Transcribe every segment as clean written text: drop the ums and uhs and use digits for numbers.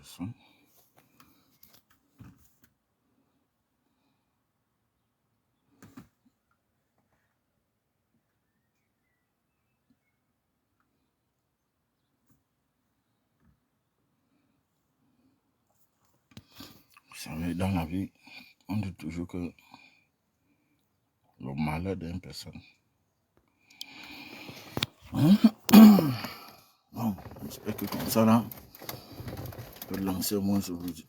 intéressant. Vous savez, dans la vie, on dit toujours que le malheur d'une personne. Bon, j'espère que comme ça là, je peux lancer au moins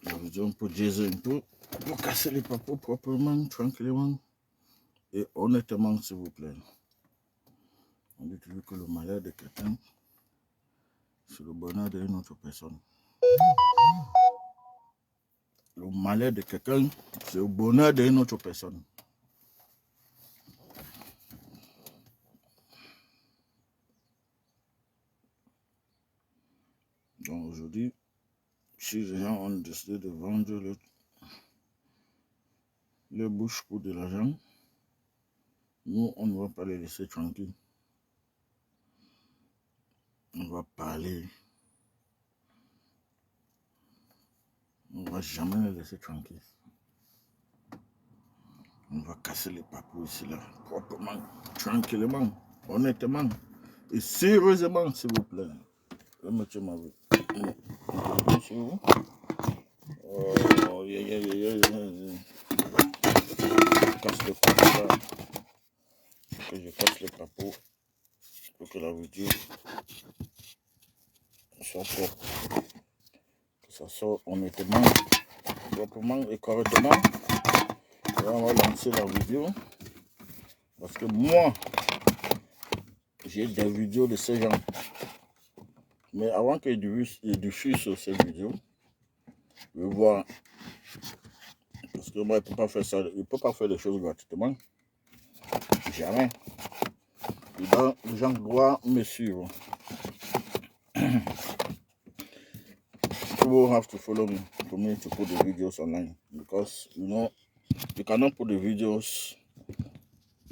la vidéo pour dire un peu, pour casser les papos proprement, tranquillement et honnêtement, s'il vous plaît. On dit toujours que le malheur de quelqu'un, c'est le bonheur d'une autre personne. Le malheur de quelqu'un, c'est le bonheur d'une autre personne. Donc aujourd'hui, si les gens ont décidé de vendre les bouches pour de l'argent, nous, on ne va pas les laisser tranquilles. On va parler. On ne va jamais les laisser tranquilles. On va casser les papous ici, là, proprement, tranquillement, honnêtement et sérieusement, s'il vous plaît. Le monsieur m'a vu. Oh, yeah. Je casse le papou là. Que je casse le papou pour que la vidéo soit propre. Que ça soit honnêtement, proprement et correctement. Et on va lancer la vidéo. Parce que moi, j'ai des vidéos de ces gens. Mais avant qu'il diffuse sur cette vidéo, je vais voir. Parce que moi, il ne peut pas faire ça. Il ne peut pas faire des choses gratuitement. Jamais. Les gens doivent me suivre. People have to follow me for me to put the videos online. Because, you know, you cannot put the videos.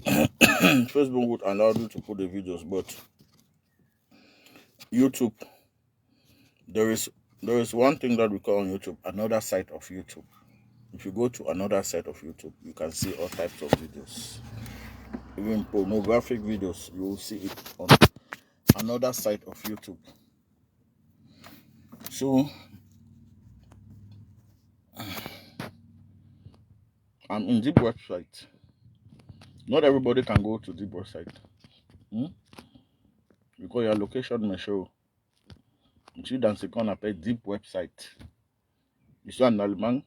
Facebook would allow you to put the videos, but YouTube, there is one thing that we call on YouTube, another side of YouTube. If you go to another side of YouTube, you can see all types of videos. Even pornographic videos, you will see it on another side of YouTube. So, I'm in deep website. Not everybody can go to deep website. Because your location may show. Je suis dans ce qu'on appelle deep website. Je suis en Allemagne,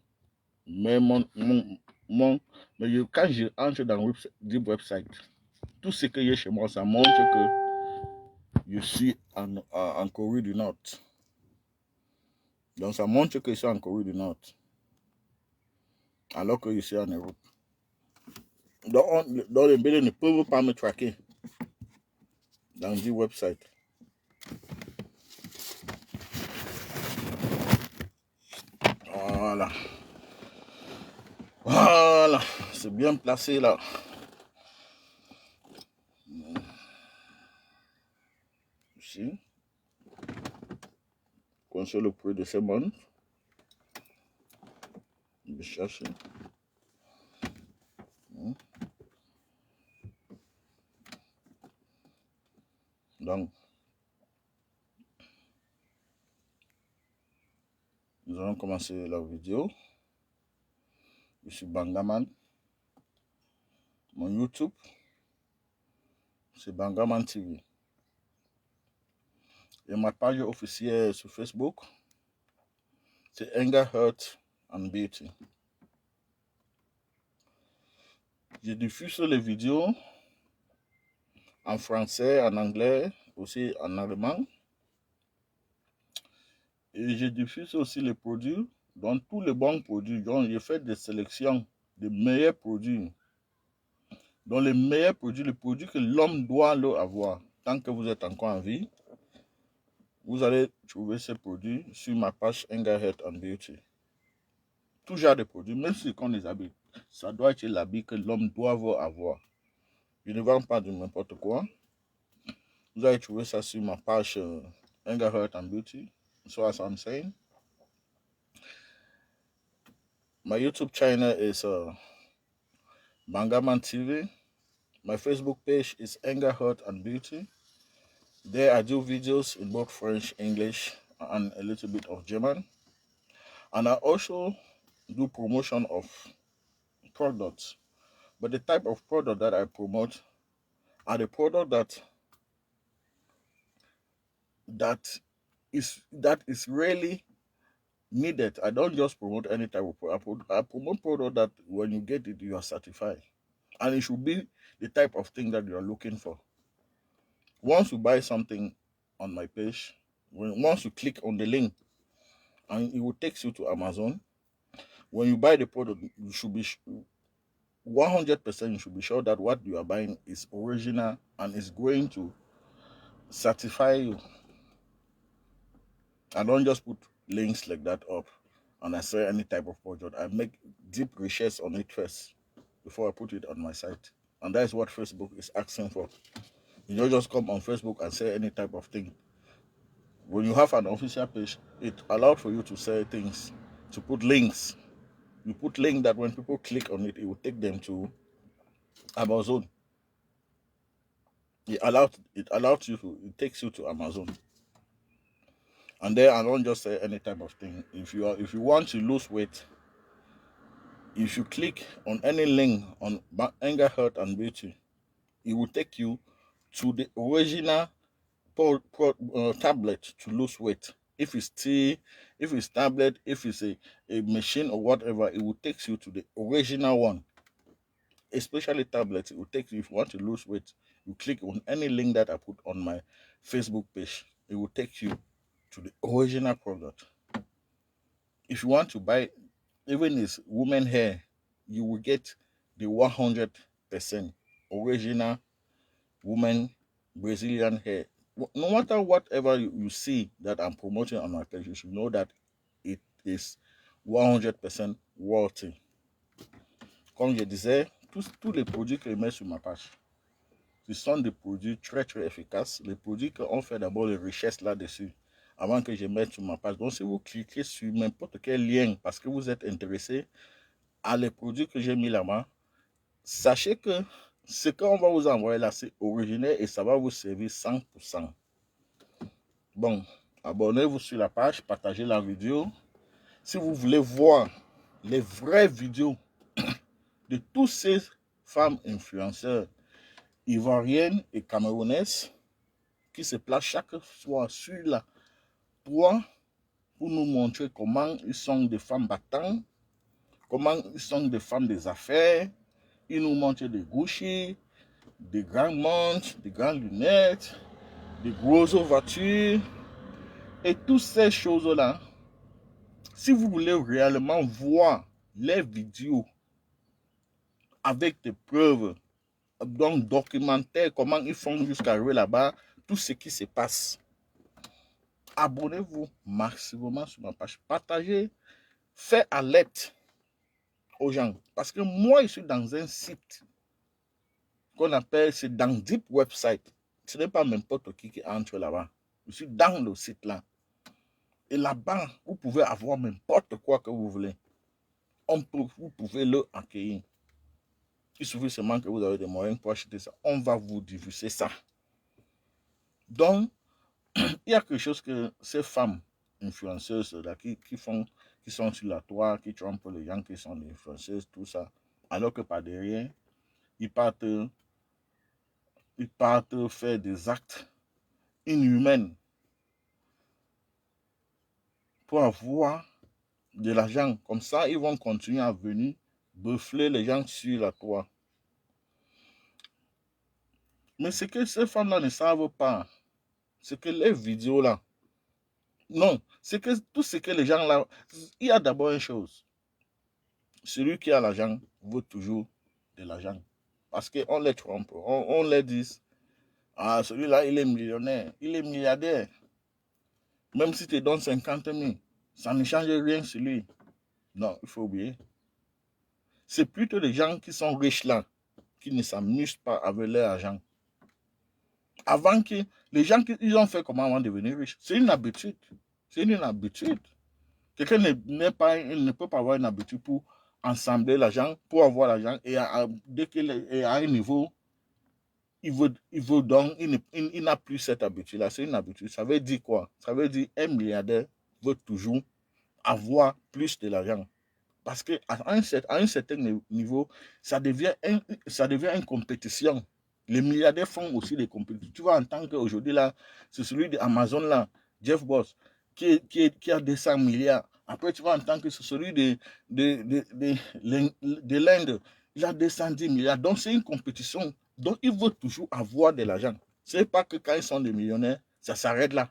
mais quand je entre dans deep website, tout ce que j'ai chez moi, ça montre que je suis en Corée du Nord. Donc ça montre que je suis en Corée du Nord. Alors que je suis en Europe. Donc les BD ne peuvent pas me traquer dans deep website. Voilà, c'est bien placé là. Ici, connaissez le prix de ces bonnes. Je vais chercher. Donc, nous allons commencer la vidéo. Je suis Bangaman. Mon YouTube, c'est Bangaman TV. Et ma page officielle sur Facebook, c'est Anger, Hurt and Beauty. Je diffuse les vidéos en français, en anglais, aussi en allemand. Et je diffuse aussi les produits, donc tous les bons produits. Donc je fais des sélections des meilleurs produits. Donc les meilleurs produits, les produits que l'homme doit avoir. Tant que vous êtes encore en vie, vous allez trouver ces produits sur ma page Anger, Hurt and Beauty. Tout genre de produits, même si on les habille. Ça doit être l'habit que l'homme doit avoir. Je ne vends pas de n'importe quoi. Vous allez trouver ça sur ma page Anger, Hurt and Beauty. So as I'm saying. My YouTube channel is Bangaman TV. My Facebook page is Anger, Heart, and Beauty. There I do videos in both French, English, and a little bit of German. And I also do promotion of products. But the type of product that I promote are the product that is really needed. I don't just promote any type of product. I promote product that when you get it, you are satisfied. And it should be the type of thing that you are looking for. Once you buy something on my page, once you click on the link, and it will take you to Amazon. When you buy the product, you should be 100%. You should be sure that what you are buying is original and is going to satisfy you. I don't just put links like that up and I say any type of product. I make deep research on it first before I put it on my site. And that is what Facebook is asking for. You don't just come on Facebook and say any type of thing. When you have an official page, it allows for you to say things, to put links. You put link that when people click on it, it will take them to Amazon. It takes you to Amazon. And there I don't just say any type of thing. If you want to lose weight, if you click on any link on Anger, Heart, and Beauty, it will take you to the original tablet to lose weight. If it's tea, if it's tablet, if it's a machine or whatever, it will take you to the original one. Especially tablets, it will take you, if you want to lose weight, you click on any link that I put on my Facebook page, it will take you to the original product. If you want to buy even this woman hair, you will get the 100% original woman Brazilian hair. No matter whatever you see that I'm promoting on my page, you should know that it is 100% worthy. Comme je disais, tous les produits que je mets sur ma page, ce sont des produits très très efficaces. Les produits qu'on fait d'abord les richesses là-dessus avant que je mette sur ma page. Donc si vous cliquez sur n'importe quel lien parce que vous êtes intéressé à les produits que j'ai mis là-bas, sachez que ce qu'on va vous envoyer là, c'est original et ça va vous servir 100%. Bon, abonnez-vous sur la page, partagez la vidéo. Si vous voulez voir les vraies vidéos de toutes ces femmes influenceurs ivoiriennes et camerounaises qui se placent chaque soir sur la toit pour nous montrer comment ils sont des femmes battantes, comment ils sont des femmes des affaires. Ils nous montrent des Gucci, des grandes montres, des grandes lunettes, des grosses voitures et toutes ces choses-là. Si vous voulez réellement voir les vidéos avec des preuves, donc documentaires, comment ils font jusqu'à arriver là-bas, tout ce qui se passe, abonnez-vous maximum sur ma page, partagez, faites alerte aux gens. Parce que moi, je suis dans un site qu'on appelle, c'est dans Deep Website. Ce n'est pas n'importe qui entre là-bas. Je suis dans le site là. Et là-bas, vous pouvez avoir n'importe quoi que vous voulez. Vous pouvez le accueillir. Il suffit seulement que vous avez des moyens pour acheter ça. On va vous diffuser ça. Donc, il y a quelque chose que ces femmes influenceuses là, qui sont sur la toile, qui trompent les gens qui sont des influenceuses, tout ça, alors que par derrière, ils partent faire des actes inhumains pour avoir de l'argent. Comme ça, ils vont continuer à venir buffler les gens sur la toile. Mais ce que ces femmes-là ne savent pas, c'est que les vidéos là, non, c'est que tout ce que les gens là, il y a d'abord une chose. Celui qui a l'argent veut toujours de l'argent. Parce qu'on les trompe, on les dit, ah, celui-là, il est millionnaire, il est milliardaire. Même si tu donnes 50 000, ça ne change rien sur lui. Non, il faut oublier. C'est plutôt les gens qui sont riches là, qui ne s'amusent pas avec leur argent. Avant que les gens, ils ont fait comment avant de devenir riches. C'est une habitude. C'est une habitude. Quelqu'un ne peut pas avoir une habitude pour assembler l'argent pour avoir l'argent et dès qu'il est à un niveau, il veut donc, il n'a plus cette habitude-là. C'est une habitude. Ça veut dire quoi? Ça veut dire un milliardaire veut toujours avoir plus de l'argent. Parce qu'à un certain niveau, ça devient une compétition. Les milliardaires font aussi des compétitions. Tu vois, en tant qu'aujourd'hui, là, c'est celui d'Amazon, là, Jeff Bezos, qui a 200 milliards. Après, tu vois, en tant que c'est celui de l'Inde, il a 210 milliards. Donc, c'est une compétition. Donc, il veut toujours avoir de l'argent. Ce n'est pas que quand ils sont des millionnaires, ça s'arrête là.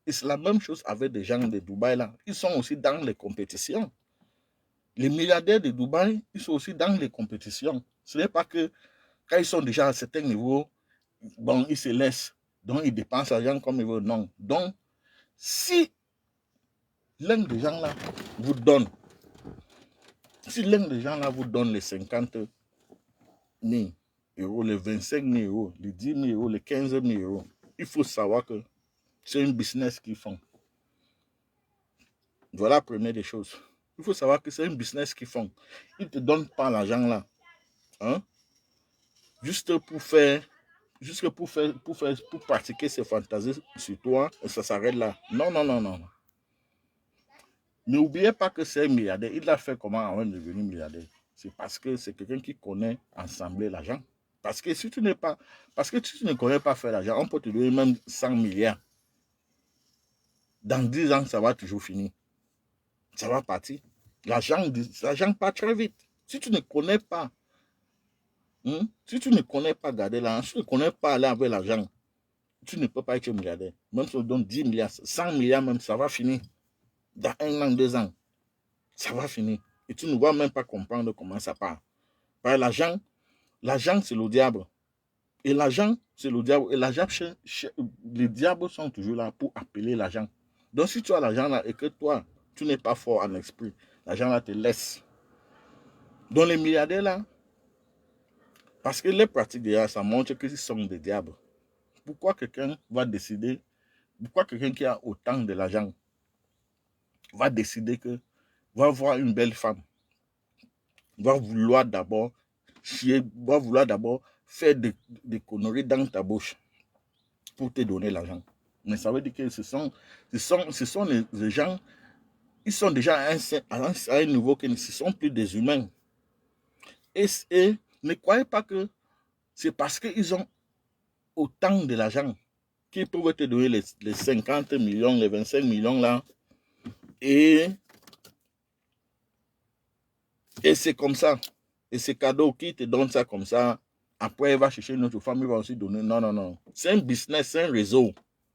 Et c'est la même chose avec des gens de Dubaï, là. Ils sont aussi dans les compétitions. Les milliardaires de Dubaï, ils sont aussi dans les compétitions. Ce n'est pas que quand ils sont déjà à un certain niveau, bon, ils se laissent, donc ils dépensent l'argent comme ils veulent. Non. Donc, si l'un des gens là vous donne, les 50 000 euros, les 25 000 euros, les 10 000 euros, les 15 000 euros, il faut savoir que c'est un business qu'ils font. Voilà la première des choses. Il faut savoir que c'est un business qu'ils font. Ils ne te donnent pas l'argent là. Hein? Juste pour pratiquer ses fantasies sur toi, et ça s'arrête là. Non, non, non, non. N'oubliez pas que c'est un milliardaire. Il a fait comment avant de devenir milliardaire? C'est parce que c'est quelqu'un qui connaît assembler l'argent. Parce que si tu ne connais pas faire l'argent, on peut te donner même 100 milliards. Dans 10 ans, ça va toujours finir. Ça va partir. L'argent part très vite. Si tu ne connais pas, garder l'argent, si tu ne connais pas aller avec l'argent, tu ne peux pas être milliardaire. Même si on donne 10 milliards, 100 milliards même, ça va finir. Dans 1 an, 2 ans, ça va finir. Et tu ne vas même pas comprendre comment ça part. Parce que l'argent, c'est le diable. Et l'argent, c'est le diable. Et l'argent, les diables sont toujours là pour appeler l'argent. Donc, si tu as l'argent là et que toi, tu n'es pas fort en esprit, l'argent là te laisse. Donc, les milliardaires là, parce que les pratiques déjà, ça montre qu'ils sont des diables. Pourquoi quelqu'un va décider, pourquoi quelqu'un qui a autant de l'argent va décider que va voir une belle femme, va vouloir d'abord chier, va vouloir d'abord faire des conneries dans ta bouche pour te donner l'argent. Mais ça veut dire que ce sont les gens, ils sont déjà à un niveau que ce ne sont plus des humains. Et ne croyez pas que c'est parce qu'ils ont autant de l'argent qu'ils peuvent te donner les 50 millions, les 25 millions là. Et c'est comme ça. Et c'est cadeau qui te donne ça comme ça. Après, il va chercher une autre femme, il va aussi donner. Non, non, non. C'est un business, c'est un réseau.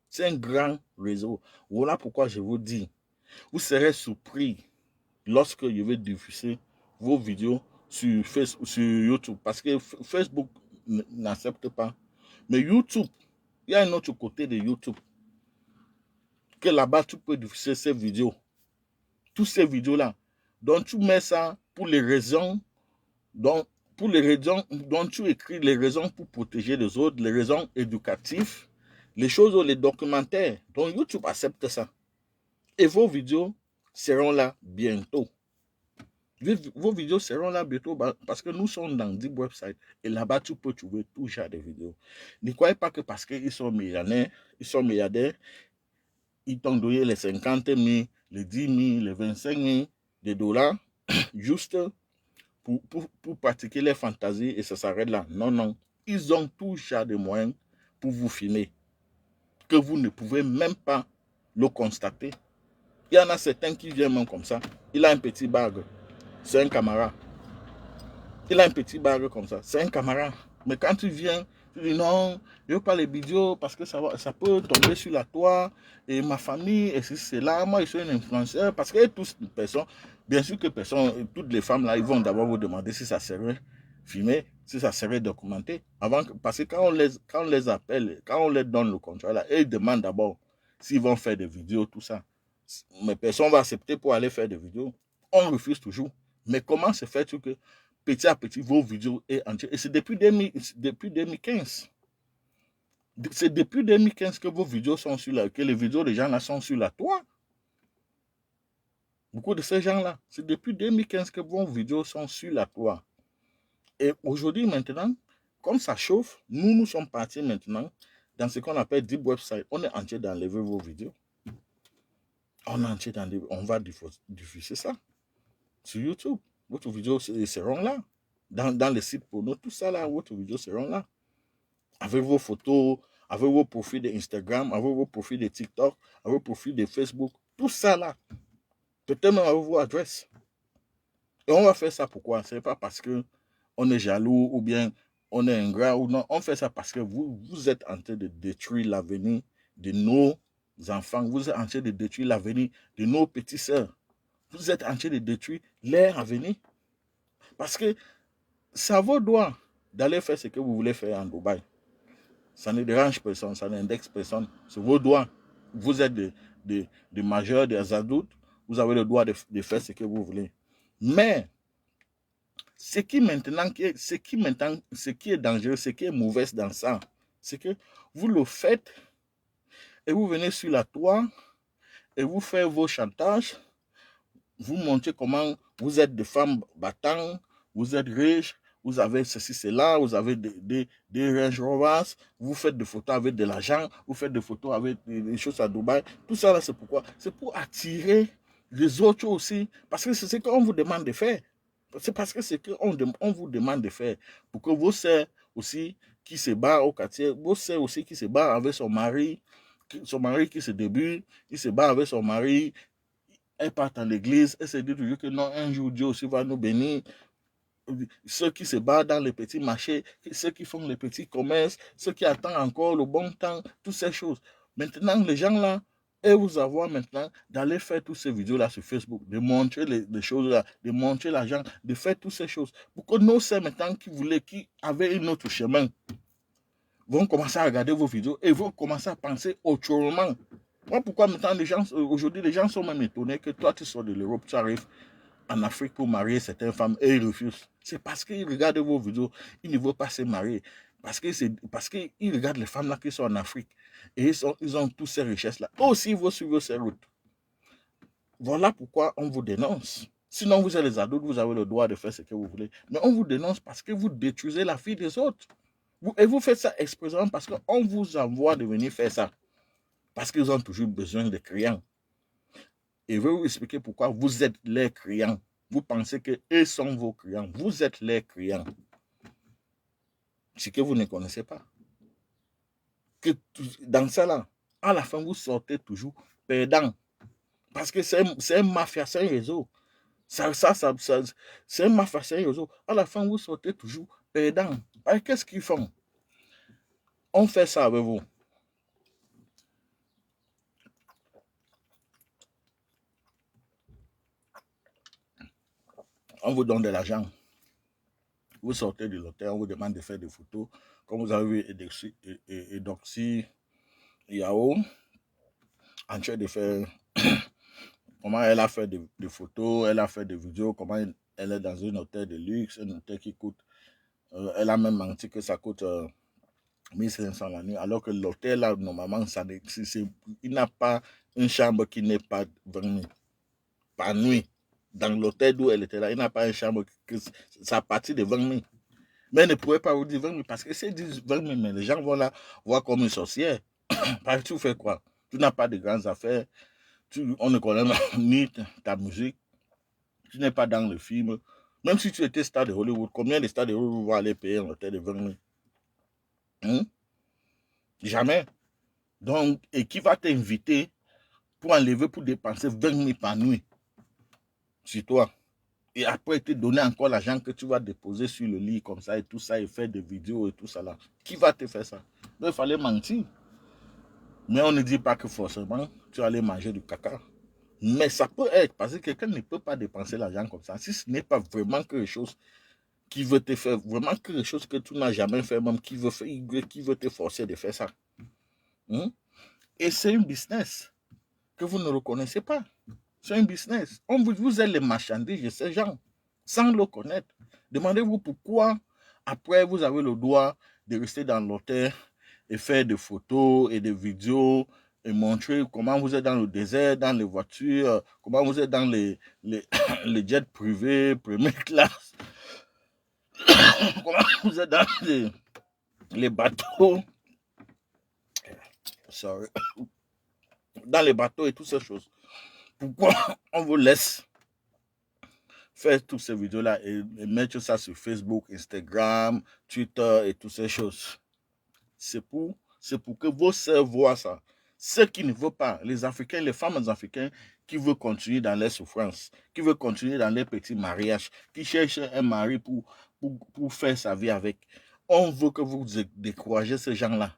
C'est un grand réseau. Voilà pourquoi je vous dis, vous serez surpris lorsque je vais diffuser vos vidéos sur YouTube. Parce que Facebook n'accepte pas. Mais YouTube, il y a un autre côté de YouTube. Que là-bas, tu peux diffuser ces vidéos. Toutes ces vidéos-là. Donc, tu mets ça pour les raisons dont tu écris, les raisons pour protéger les autres, les raisons éducatives, les choses, les documentaires. Donc, YouTube accepte ça. Et vos vidéos seront là bientôt. Vos vidéos seront là bientôt parce que nous sommes dans 10 websites et là-bas, tu peux trouver tout genre de vidéos. Ne croyez pas que parce qu'ils sont millionnaires, ils t'ont donné les 50 000, les 10 000, les 25 000 de dollars, juste pour pratiquer les fantaisies et ça s'arrête là. Non, non. Ils ont tout genre de moyens pour vous filmer que vous ne pouvez même pas le constater. Il y en a certains qui viennent même comme ça. Il a un petit bague. C'est un camarade. Il a un petit bague comme ça. C'est un camarade. Mais quand tu viens, tu dis non, je ne veux pas les vidéos parce que ça peut tomber sur la toile et ma famille, et c'est là. Moi, je suis un influenceur parce que toutes les personnes, bien sûr que toutes les femmes là, ils vont d'abord vous demander si ça serait filmé, si ça serait documenté. Parce que quand on les appelle, quand on leur donne le contrat là, ils demandent d'abord s'ils vont faire des vidéos, tout ça. Mais personne ne va accepter pour aller faire des vidéos. On refuse toujours. Mais comment se fait-il que petit à petit, vos vidéos est entière? Et c'est depuis 2015. C'est depuis 2015 que vos vidéos sont sur que les vidéos des gens là sont sur la toile. Beaucoup de ces gens-là, c'est depuis 2015 que vos vidéos sont sur la toile. Et aujourd'hui, maintenant, comme ça chauffe, nous sommes partis maintenant dans ce qu'on appelle Deep Website. On est en train d'enlever vos vidéos. On est en train d'enlever, on va diffuser ça sur YouTube. Votre vidéo seront là. Dans les sites porno, tout ça là, votre vidéo seront là. Avec vos photos, avec vos profils d'Instagram, avec vos profils de TikTok, avec vos profils de Facebook, tout ça là. Peut-être même avec vos adresses. Et on va faire ça pourquoi? Ce n'est pas parce qu'on est jaloux ou bien on est ingrat ou non. On fait ça parce que vous êtes en train de détruire l'avenir de nos enfants. Vous êtes en train de détruire l'avenir de nos petites sœurs. Vous êtes en train de détruire leur avenir. Parce que ça vaut droit d'aller faire ce que vous voulez faire en Dubaï. Ça ne dérange personne, ça n'indexe personne. C'est vos droits. Vous êtes des majeurs, des adultes. Vous avez le droit de faire ce que vous voulez. Mais ce qui est dangereux, ce qui est mauvais dans ça, c'est que vous le faites et vous venez sur la toile et vous faites vos chantages. Vous montrez comment vous êtes des femmes battantes, vous êtes riches, vous avez ceci, cela, vous avez des Range Rovers, vous faites des photos avec de l'argent, vous faites des photos avec des choses à Dubaï. Tout ça, là, c'est pourquoi? C'est pour attirer les autres aussi, parce que c'est ce qu'on vous demande de faire. C'est parce que c'est ce qu'on vous demande de faire. Pour que vos sœurs aussi qui se barrent au quartier, vos sœurs aussi qui se barrent avec son mari qui se débute, il se bat avec son mari, elle part à l'église, elle se dit toujours que non, un jour Dieu aussi va nous bénir. Ceux qui se battent dans les petits marchés, ceux qui font les petits commerces, ceux qui attendent encore le bon temps, toutes ces choses. Maintenant, les gens là, et vous avoir maintenant d'aller faire toutes ces vidéos-là sur Facebook, de montrer les choses-là, de montrer l'argent, de faire toutes ces choses. Pour que nos sœurs maintenant qui avaient un autre chemin, vont commencer à regarder vos vidéos et vont commencer à penser autrement. Moi, pourquoi maintenant aujourd'hui, les gens sont même étonnés que toi, tu sors de l'Europe, tu arrives en Afrique pour marier certaines femmes et ils refusent. C'est parce qu'ils regardent vos vidéos, ils ne veulent pas se marier. Parce qu'ils regardent les femmes là qui sont en Afrique et ils ont toutes ces richesses-là. Aussi, ils vont suivre ces routes. Voilà pourquoi on vous dénonce. Sinon, vous êtes les adultes, vous avez le droit de faire ce que vous voulez. Mais on vous dénonce parce que vous détruisez la vie des autres. Et vous faites ça expressément parce qu'on vous envoie de venir faire ça. Parce qu'ils ont toujours besoin de clients. Et je vais vous expliquer pourquoi vous êtes les clients. Vous pensez qu'eux sont vos clients. Vous êtes les clients. Ce que vous ne connaissez pas. Que dans ça là, à la fin, vous sortez toujours perdant. Parce que c'est un mafia, c'est un réseau. C'est un mafia, c'est un réseau. À la fin, vous sortez toujours perdant. Qu'est-ce qu'ils font? On fait ça avec vous. On vous donne de l'argent. Vous sortez de l'hôtel, on vous demande de faire des photos. Comme vous avez vu Edoxy Yao en train de faire comment elle a fait des photos, elle a fait des vidéos, comment elle est dans un hôtel de luxe, un hôtel qui coûte, elle a même menti que ça coûte 1500 la nuit, alors que l'hôtel là, normalement, il n'a pas une chambre qui n'est pas 20 000 par nuit. Dans l'hôtel où elle était là, il n'a pas une chambre que ça partit de 20 000. Mais elle ne pouvait pas vous dire 20 000 parce que c'est 20 000, mais les gens vont là voir comme une sorcière. Parce que tu fais quoi? Tu n'as pas de grandes affaires. On ne connaît ni ta musique. Tu n'es pas dans le film. Même si tu étais star de Hollywood, combien de stars de Hollywood vont aller payer un hôtel de 20 000? Jamais. Donc, et qui va t'inviter pour enlever, pour dépenser 20 000 par nuit sur toi? Et après te donner encore l'argent que tu vas déposer sur le lit comme ça et tout ça et faire des vidéos et tout ça là. Qui va te faire ça? Donc, il fallait mentir. Mais on ne dit pas que forcément tu vas aller manger du caca. Mais ça peut être parce que quelqu'un ne peut pas dépenser l'argent comme ça. Si ce n'est pas vraiment quelque chose qui veut te faire, vraiment quelque chose que tu n'as jamais fait, même qui veut te forcer de faire ça. Et c'est un business que vous ne reconnaissez pas. C'est un business. Vous êtes les marchandises de ces gens, sans le connaître. Demandez-vous pourquoi, après, vous avez le droit de rester dans l'hôtel et faire des photos et des vidéos et montrer comment vous êtes dans le désert, dans les voitures, comment vous êtes dans les les jets privés, première classe, comment vous êtes dans les bateaux, sorry, dans les bateaux et toutes ces choses. Pourquoi on vous laisse faire toutes ces vidéos-là et mettre ça sur Facebook, Instagram, Twitter et toutes ces choses? C'est pour que vos sœurs voient ça. Ceux qui ne veulent pas, les Africains, les femmes africaines qui veulent continuer dans les souffrances, qui veulent continuer dans les petits mariages, qui cherchent un mari pour faire sa vie avec. On veut que vous découragez ces gens-là,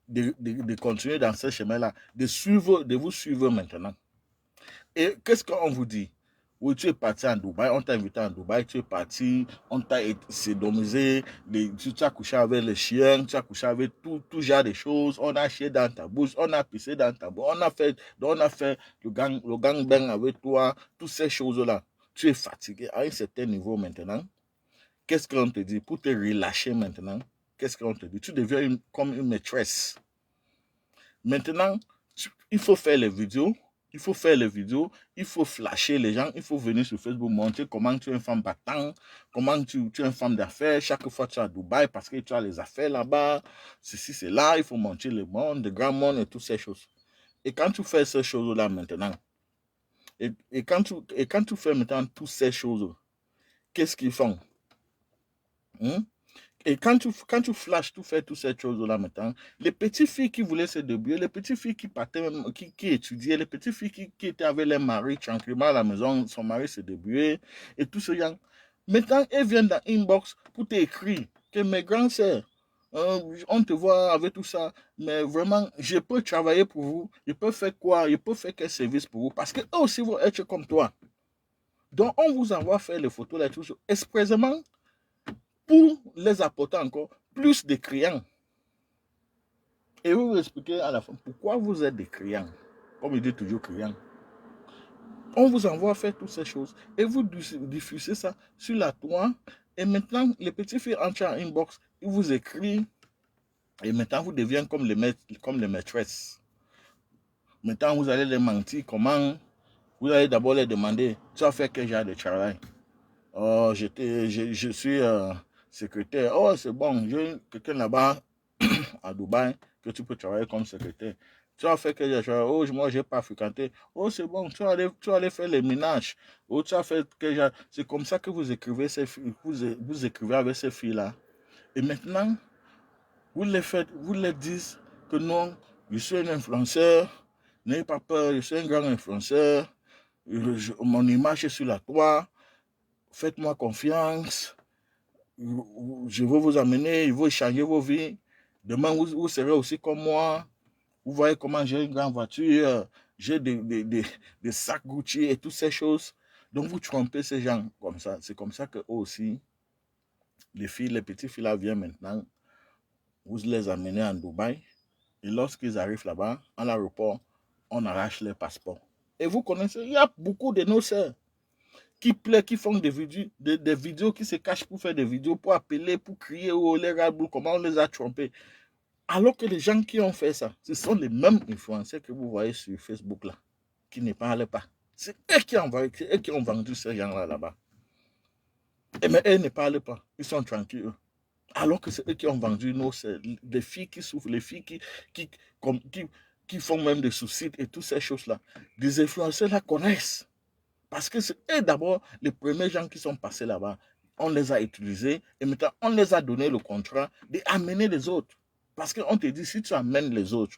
de continuer dans ce chemin-là, de vous suivre maintenant. Et qu'est-ce qu'on vous dit? Oui, tu es parti en Dubaï, on t'a invité en Dubaï, tu es parti, on t'a sédomisé, tu as couché avec les chiens, tu as couché avec tout genre de choses, on a chié dans ta bouche, on a pissé dans ta bouche, on a fait le gangbang avec toi, toutes ces choses-là. Tu es fatigué à un certain niveau maintenant. Qu'est-ce qu'on te dit? Pour te relâcher maintenant, qu'est-ce qu'on te dit? Tu deviens comme une maîtresse. Maintenant, il faut faire les vidéos. Il faut faire les vidéos, il faut flasher les gens, il faut venir sur Facebook montrer comment tu es une femme battante, comment tu es une femme d'affaires. Chaque fois tu es à Dubaï parce que tu as les affaires là-bas, ceci, c'est là, il faut montrer le monde, le grand monde et toutes ces choses. Et quand tu fais ces choses-là maintenant, et quand tu fais maintenant toutes ces choses, qu'est-ce qu'ils font? Et quand tu flashes, tu fais toutes ces choses-là maintenant, les petites filles qui voulaient se débrouiller, les petites filles qui partaient, qui étudiaient, les petites filles qui étaient avec leur mari tranquillement à la maison, son mari se débrouillait, et tout ce genre. Maintenant, elles viennent dans l'inbox pour t'écrire que mes grandes sœurs, on te voit avec tout ça, mais vraiment, je peux travailler pour vous, je peux faire quoi, je peux faire quel service pour vous, parce que eux aussi vont être comme toi. Donc, on vous envoie faire les photos, là, tout ça, expressément, pour les apporter encore plus de clients. Et vous expliquez à la fin pourquoi vous êtes des clients. Comme il dit toujours clients. On vous envoie faire toutes ces choses et vous diffusez ça sur la toile. Et maintenant, les petites filles entrent en inbox, ils vous écrivent. Et maintenant, vous devenez comme les maîtresses. Maintenant, vous allez les mentir. Comment? Vous allez d'abord les demander, tu as fait quel genre de travail? Oh, je suis secrétaire. Oh, c'est bon, j'ai quelqu'un là-bas à Dubaï que tu peux travailler comme secrétaire. Tu as fait quel genre? Oh, moi, je n'ai pas fréquenté. Oh, c'est bon, tu allais faire les ménages. Oh, tu as fait quel genre? C'est comme ça que vous écrivez vous écrivez avec ces filles-là. Et maintenant, vous les dites que non, je suis un influenceur, n'ayez pas peur, je suis un grand influenceur, mon image est sur la toile, faites-moi confiance, je veux vous amener, je veux échanger vos vies. Demain, vous serez aussi comme moi. Vous voyez comment j'ai une grande voiture, j'ai des sacs Gucci et toutes ces choses. Donc, vous trompez ces gens comme ça. C'est comme ça que eux aussi, les petites filles là viennent maintenant, vous les amenez en Dubaï. Et lorsqu'ils arrivent là-bas, à l'aéroport, on arrache leur passeport. Et vous connaissez, il y a beaucoup de nos sœurs qui font des vidéos, qui se cachent pour faire des vidéos, pour appeler, pour crier, oh, les rabous, comment on les a trompés. Alors que les gens qui ont fait ça, ce sont les mêmes influenceurs que vous voyez sur Facebook là, qui ne parlent pas. C'est eux qui ont vendu ces gens-là là-bas. Mais eux ne parlent pas, ils sont tranquilles. Alors que c'est eux qui ont vendu les filles qui souffrent, les filles qui font même des suicides et toutes ces choses-là. Des influenceurs la connaissent. Parce que c'est eux d'abord les premiers gens qui sont passés là-bas. On les a utilisés et maintenant on les a donné le contrat d'amener les autres. Parce qu'on te dit, si tu amènes les autres,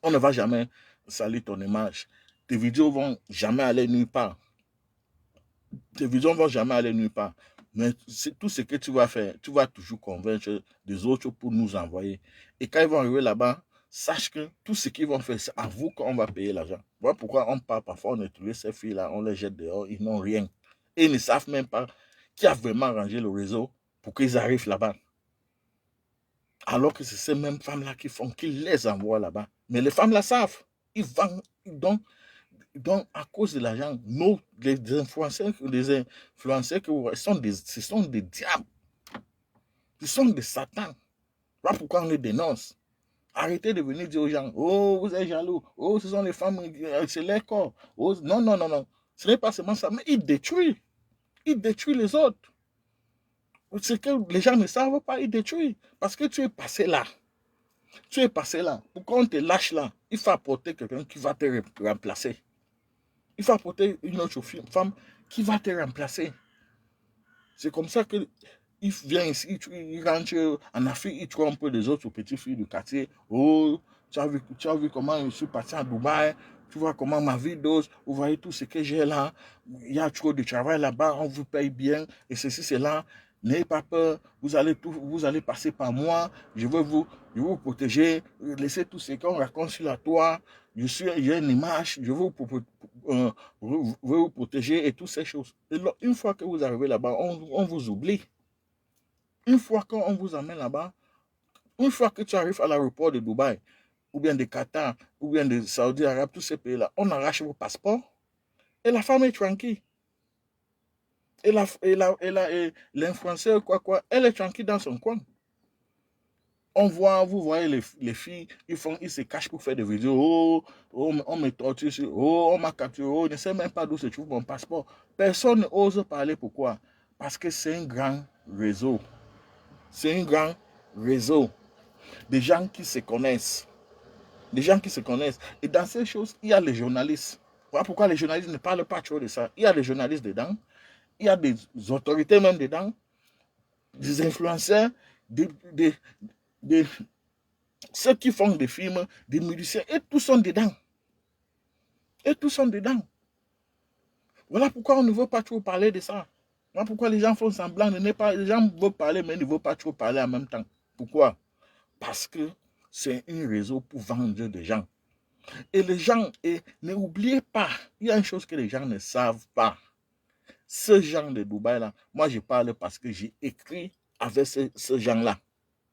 on ne va jamais salir ton image. Tes vidéos ne vont jamais aller nulle part. Tes vidéos ne vont jamais aller nulle part. Mais tout ce que tu vas faire, tu vas toujours convaincre des autres pour nous envoyer. Et quand ils vont arriver là-bas, sache que tout ce qu'ils vont faire, c'est à vous qu'on va payer l'argent. Voilà pourquoi on part parfois, on utilise ces filles-là, on les jette dehors, ils n'ont rien. Et ils ne savent même pas qui a vraiment rangé le réseau pour qu'ils arrivent là-bas. Alors que c'est ces mêmes femmes-là qui les envoient là-bas. Mais les femmes-là savent. Ils vendent, donc à cause de l'argent, les influenceurs que vous voyez, ce sont des diables. Ce sont des satans. Voilà pourquoi on les dénonce. Arrêtez de venir dire aux gens, oh, vous êtes jaloux, oh, ce sont les femmes, c'est leur corps. Oh, non, non, non, non. Ce n'est pas seulement ça, mais il détruit. Il détruit les autres. Ce que les gens ne savent pas, il détruit. Parce que tu es passé là. Tu es passé là. Pourquoi on te lâche là? Il faut apporter quelqu'un qui va te remplacer. Il faut apporter une autre femme qui va te remplacer. C'est comme ça que il vient ici, il rentre en Afrique, il trompe les autres petites filles du quartier. Oh, tu as vu comment je suis parti à Dubaï, tu vois comment ma vie dose, vous voyez tout ce que j'ai là, il y a trop de travail là-bas, on vous paye bien, et ceci, c'est là. N'ayez pas peur, vous allez passer par moi, je vais vous protéger, laissez tout ce qu'on raconte sur la toile, j'ai une image, je vais vous protéger et toutes ces choses. Et là, une fois que vous arrivez là-bas, on vous oublie. Une fois qu'on vous amène là-bas, une fois que tu arrives à l'aéroport de Dubaï, ou bien de Qatar, ou bien de Saudi Arabie, tous ces pays-là, on arrache vos passeports et la femme est tranquille. Et l'influenceur, elle est tranquille dans son coin. Vous voyez les filles, ils se cachent pour faire des vidéos. Oh, on me torture, oh, on m'a capturé, oh, je ne sais même pas d'où se trouve mon passeport. Personne n'ose parler. Pourquoi? Parce que c'est un grand réseau. C'est un grand réseau. Des gens qui se connaissent. Des gens qui se connaissent. Et dans ces choses, il y a les journalistes. Voilà pourquoi les journalistes ne parlent pas trop de ça. Il y a des journalistes dedans. Il y a des autorités même dedans. Des influenceurs. Ceux qui font des films, des musiciens. Et tous sont dedans. Et tous sont dedans. Voilà pourquoi on ne veut pas trop parler de ça. Voilà pourquoi les gens font semblant de ne pas... Les gens veulent parler, mais ils ne veulent pas trop parler en même temps. Pourquoi? Parce que c'est un réseau pour vendre des gens. Et les gens, n'oubliez pas, il y a une chose que les gens ne savent pas. Ce genre de Dubaï-là, moi je parle parce que j'ai écrit avec ce genre-là.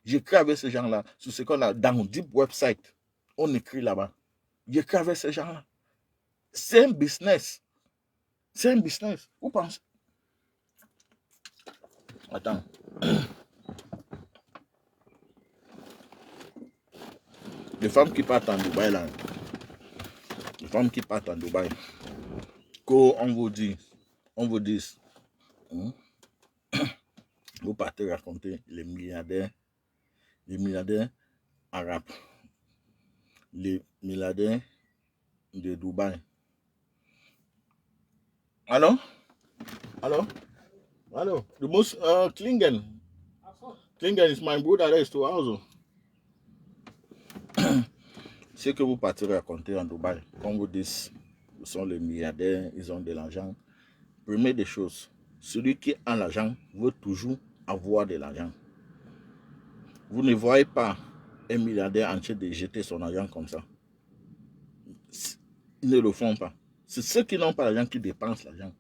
J'écris avec ce genre-là, sur ce qu'on a dans Deep Website. On écrit là-bas. J'écris avec ce genre-là. C'est un business. C'est un business. Vous pensez? Attends. Les femmes qui partent en Dubaï, là. Les femmes qui partent en Dubaï. Qu'on vous dit, vous partez raconter les milliardaires arabes, les milliardaires de Dubaï. Allô? The most Klingen. Klingen is my brother there to also. Ce que vous partez raconter en Dubaï, comme vous dites, ce sont les milliardaires, ils ont de l'argent. Première des choses, celui qui a l'argent veut toujours avoir de l'argent. Vous ne voyez pas un milliardaire en train de jeter son argent comme ça. Ils ne le font pas. C'est ceux qui n'ont pas l'argent qui dépensent l'argent.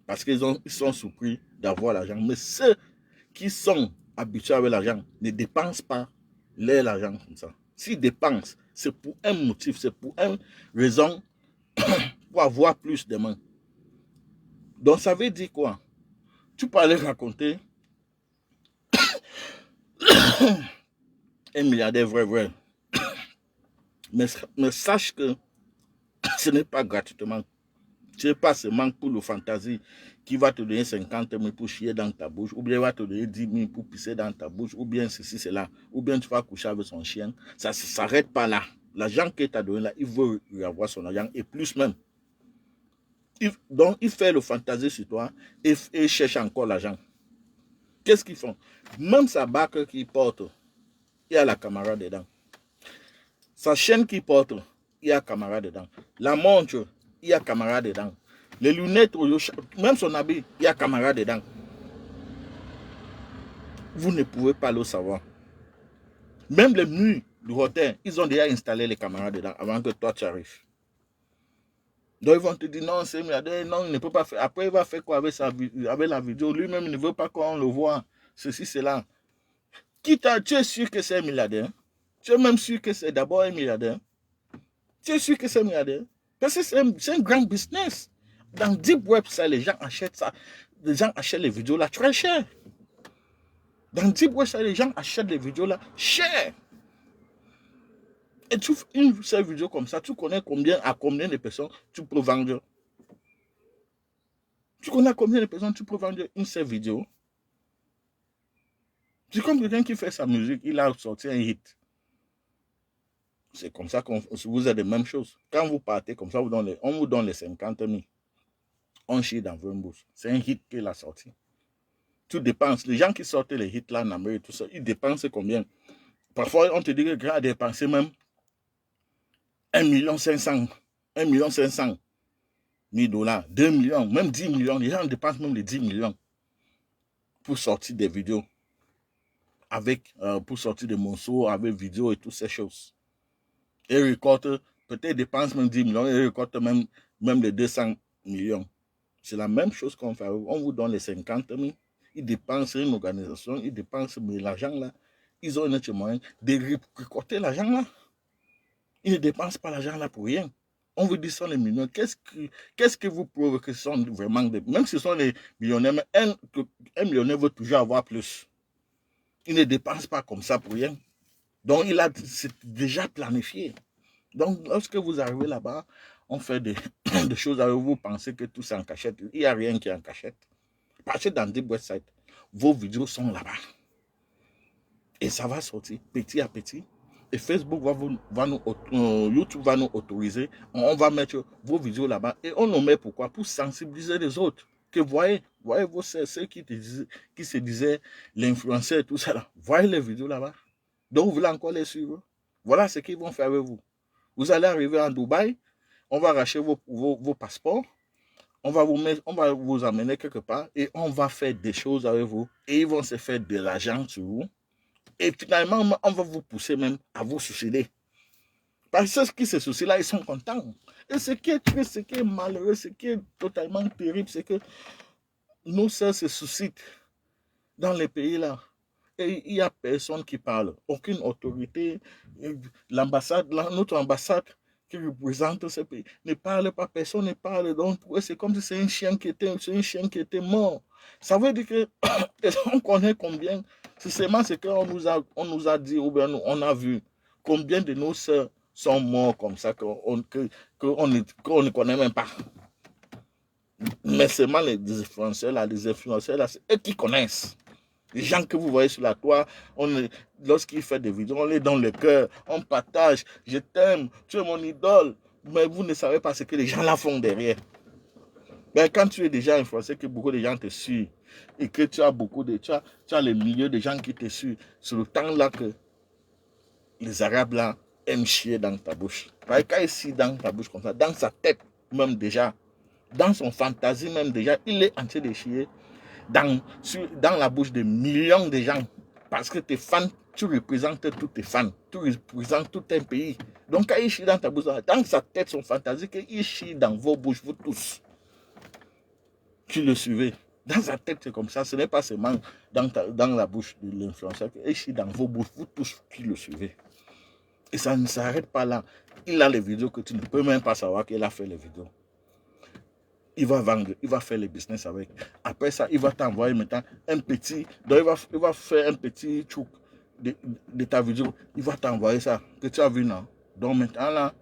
Parce qu'ils sont surpris d'avoir l'argent. Mais ceux qui sont habitués avec l'argent ne dépensent pas leur argent comme ça. S'ils dépensent, c'est pour un motif, c'est pour une raison, pour avoir plus de mains. Donc ça veut dire quoi? Tu peux aller raconter un milliardaire vrai. Mais sache que ce n'est pas gratuitement. Ce n'est pas seulement pour le fantaisie qui va te donner 50 000 pour chier dans ta bouche, ou bien va te donner 10 000 pour pisser dans ta bouche, ou bien ceci, cela, ou bien tu vas coucher avec son chien. Ça ne s'arrête pas là. L'argent qu'il t'a donné là, il veut avoir son argent et plus même. Donc, il fait le fantaisie sur toi et cherche encore l'argent. Qu'est-ce qu'ils font? Même sa bague qu'il porte, il y a la caméra dedans. Sa chaîne qu'il porte, il y a caméra dedans. La montre, il y a caméra dedans. Les lunettes, même son habit, il y a caméra dedans. Vous ne pouvez pas le savoir. Même les murs du hôtel, ils ont déjà installé les caméras dedans avant que toi tu arrives. Donc ils vont te dire non, c'est milliardaire, non, il ne peut pas faire. Après, il va faire quoi avec la vidéo? Lui-même, il ne veut pas qu'on le voit. Ceci, cela. Tu es sûr que c'est un milliardaire? Tu es même sûr que c'est d'abord un milliardaire? Tu es sûr que c'est un milliardaire? Parce que c'est un grand business. Dans Deep Website, les gens achètent ça. Les gens achètent les vidéos là très cher. Dans Deep Website, les gens achètent les vidéos là cher. Et tu fais une seule vidéo comme ça, tu connais à combien de personnes tu peux vendre? Tu connais à combien de personnes tu peux vendre une seule vidéo? C'est comme quelqu'un qui fait sa musique, il a sorti un hit. C'est comme ça qu'on vous êtes les mêmes choses. Quand vous partez comme ça, on vous donne les 50 000. On chie dans vos bouches. C'est un hit qu'il a sorti. Tu dépenses. Les gens qui sortent les hits là en Amérique, tout ça, ils dépensent combien? Parfois, on te dit que le gars a dépensé même 1,5 million, 1,5 million, 2 millions, même 10 millions. Les gens dépensent même les 10 millions pour sortir des vidéos. Pour sortir des morceaux avec vidéo et toutes ces choses. Et récolte, peut-être dépense même 10 millions, et récolte même les 200 millions. C'est la même chose qu'on fait. On vous donne les 50 000, ils dépensent une organisation, ils dépensent l'argent là. Ils ont un autre moyen de récolter l'argent là. Ils ne dépensent pas l'argent là pour rien. On vous dit ce sont les millions. Qu'est-ce que vous prouvez que ce sont vraiment des... Même si ce sont les millionnaires, mais un millionnaire veut toujours avoir plus. Il ne dépense pas comme ça pour rien. Donc, c'est déjà planifié. Donc, lorsque vous arrivez là-bas, on fait des choses avec vous, vous pensez que tout c'est en cachette. Il n'y a rien qui est en cachette. Parce que dans des websites, vos vidéos sont là-bas. Et ça va sortir petit à petit. Et Facebook YouTube va nous autoriser. On va mettre vos vidéos là-bas. Et on nous met pourquoi? Pour sensibiliser les autres. Que voyez ceux qui se disaient l'influenceur et tout ça là. Voyez les vidéos là-bas. Donc, vous voulez encore les suivre. Voilà ce qu'ils vont faire avec vous. Vous allez arriver en Dubaï, on va arracher vos passeports, on va vous amener quelque part et on va faire des choses avec vous. Et ils vont se faire de l'argent sur vous. Et finalement, on va vous pousser même à vous suicider. Parce que ceux qui se soucient là, ils sont contents. Et ce qui est triste, ce qui est malheureux, ce qui est totalement terrible, c'est que nos sœurs se suscitent dans les pays là. Et il n'y a personne qui parle, aucune autorité. L'ambassade, notre ambassade qui représente ce pays ne parle pas, personne ne parle. Donc, c'est comme si c'est un chien qui était mort. Ça veut dire que on connaît combien, c'est seulement ce qu'on nous a dit, ou bien on a vu, combien de nos sœurs sont morts comme ça, qu'on ne connaît même pas. Mais seulement les influenceurs là, c'est eux qui connaissent. Les gens que vous voyez sur la toile, lorsqu'ils font des vidéos, on les donne le cœur, on partage, je t'aime, tu es mon idole. Mais vous ne savez pas ce que les gens là font derrière. Mais quand tu es déjà influencé, que beaucoup de gens te suivent, et que tu as les milliers de gens qui te suivent, c'est le temps là que les Arabes là aiment chier dans ta bouche. Parce que quand ils chient dans ta bouche comme ça, dans sa tête même déjà, dans son fantaisie même déjà, il est en train de chier dans la bouche de millions de gens. Parce que tes fans, tu représentes tous tes fans. Tu représentes tout un pays. Donc quand il chie dans ta bouche, dans sa tête, son fantaisie, qu'il chie dans vos bouches, vous tous. Tu le suivez. Dans sa tête, c'est comme ça. Ce n'est pas seulement dans la bouche de l'influenceur. Il chie dans vos bouches, vous tous qui le suivez. Et ça ne s'arrête pas là. Il a les vidéos que tu ne peux même pas savoir qu'il a fait les vidéos. Il va vendre, il va faire le business avec. Après ça, il va t'envoyer maintenant un petit, donc il va faire un petit truc de ta vidéo. Il va t'envoyer ça, que tu as vu, non? Donc maintenant là,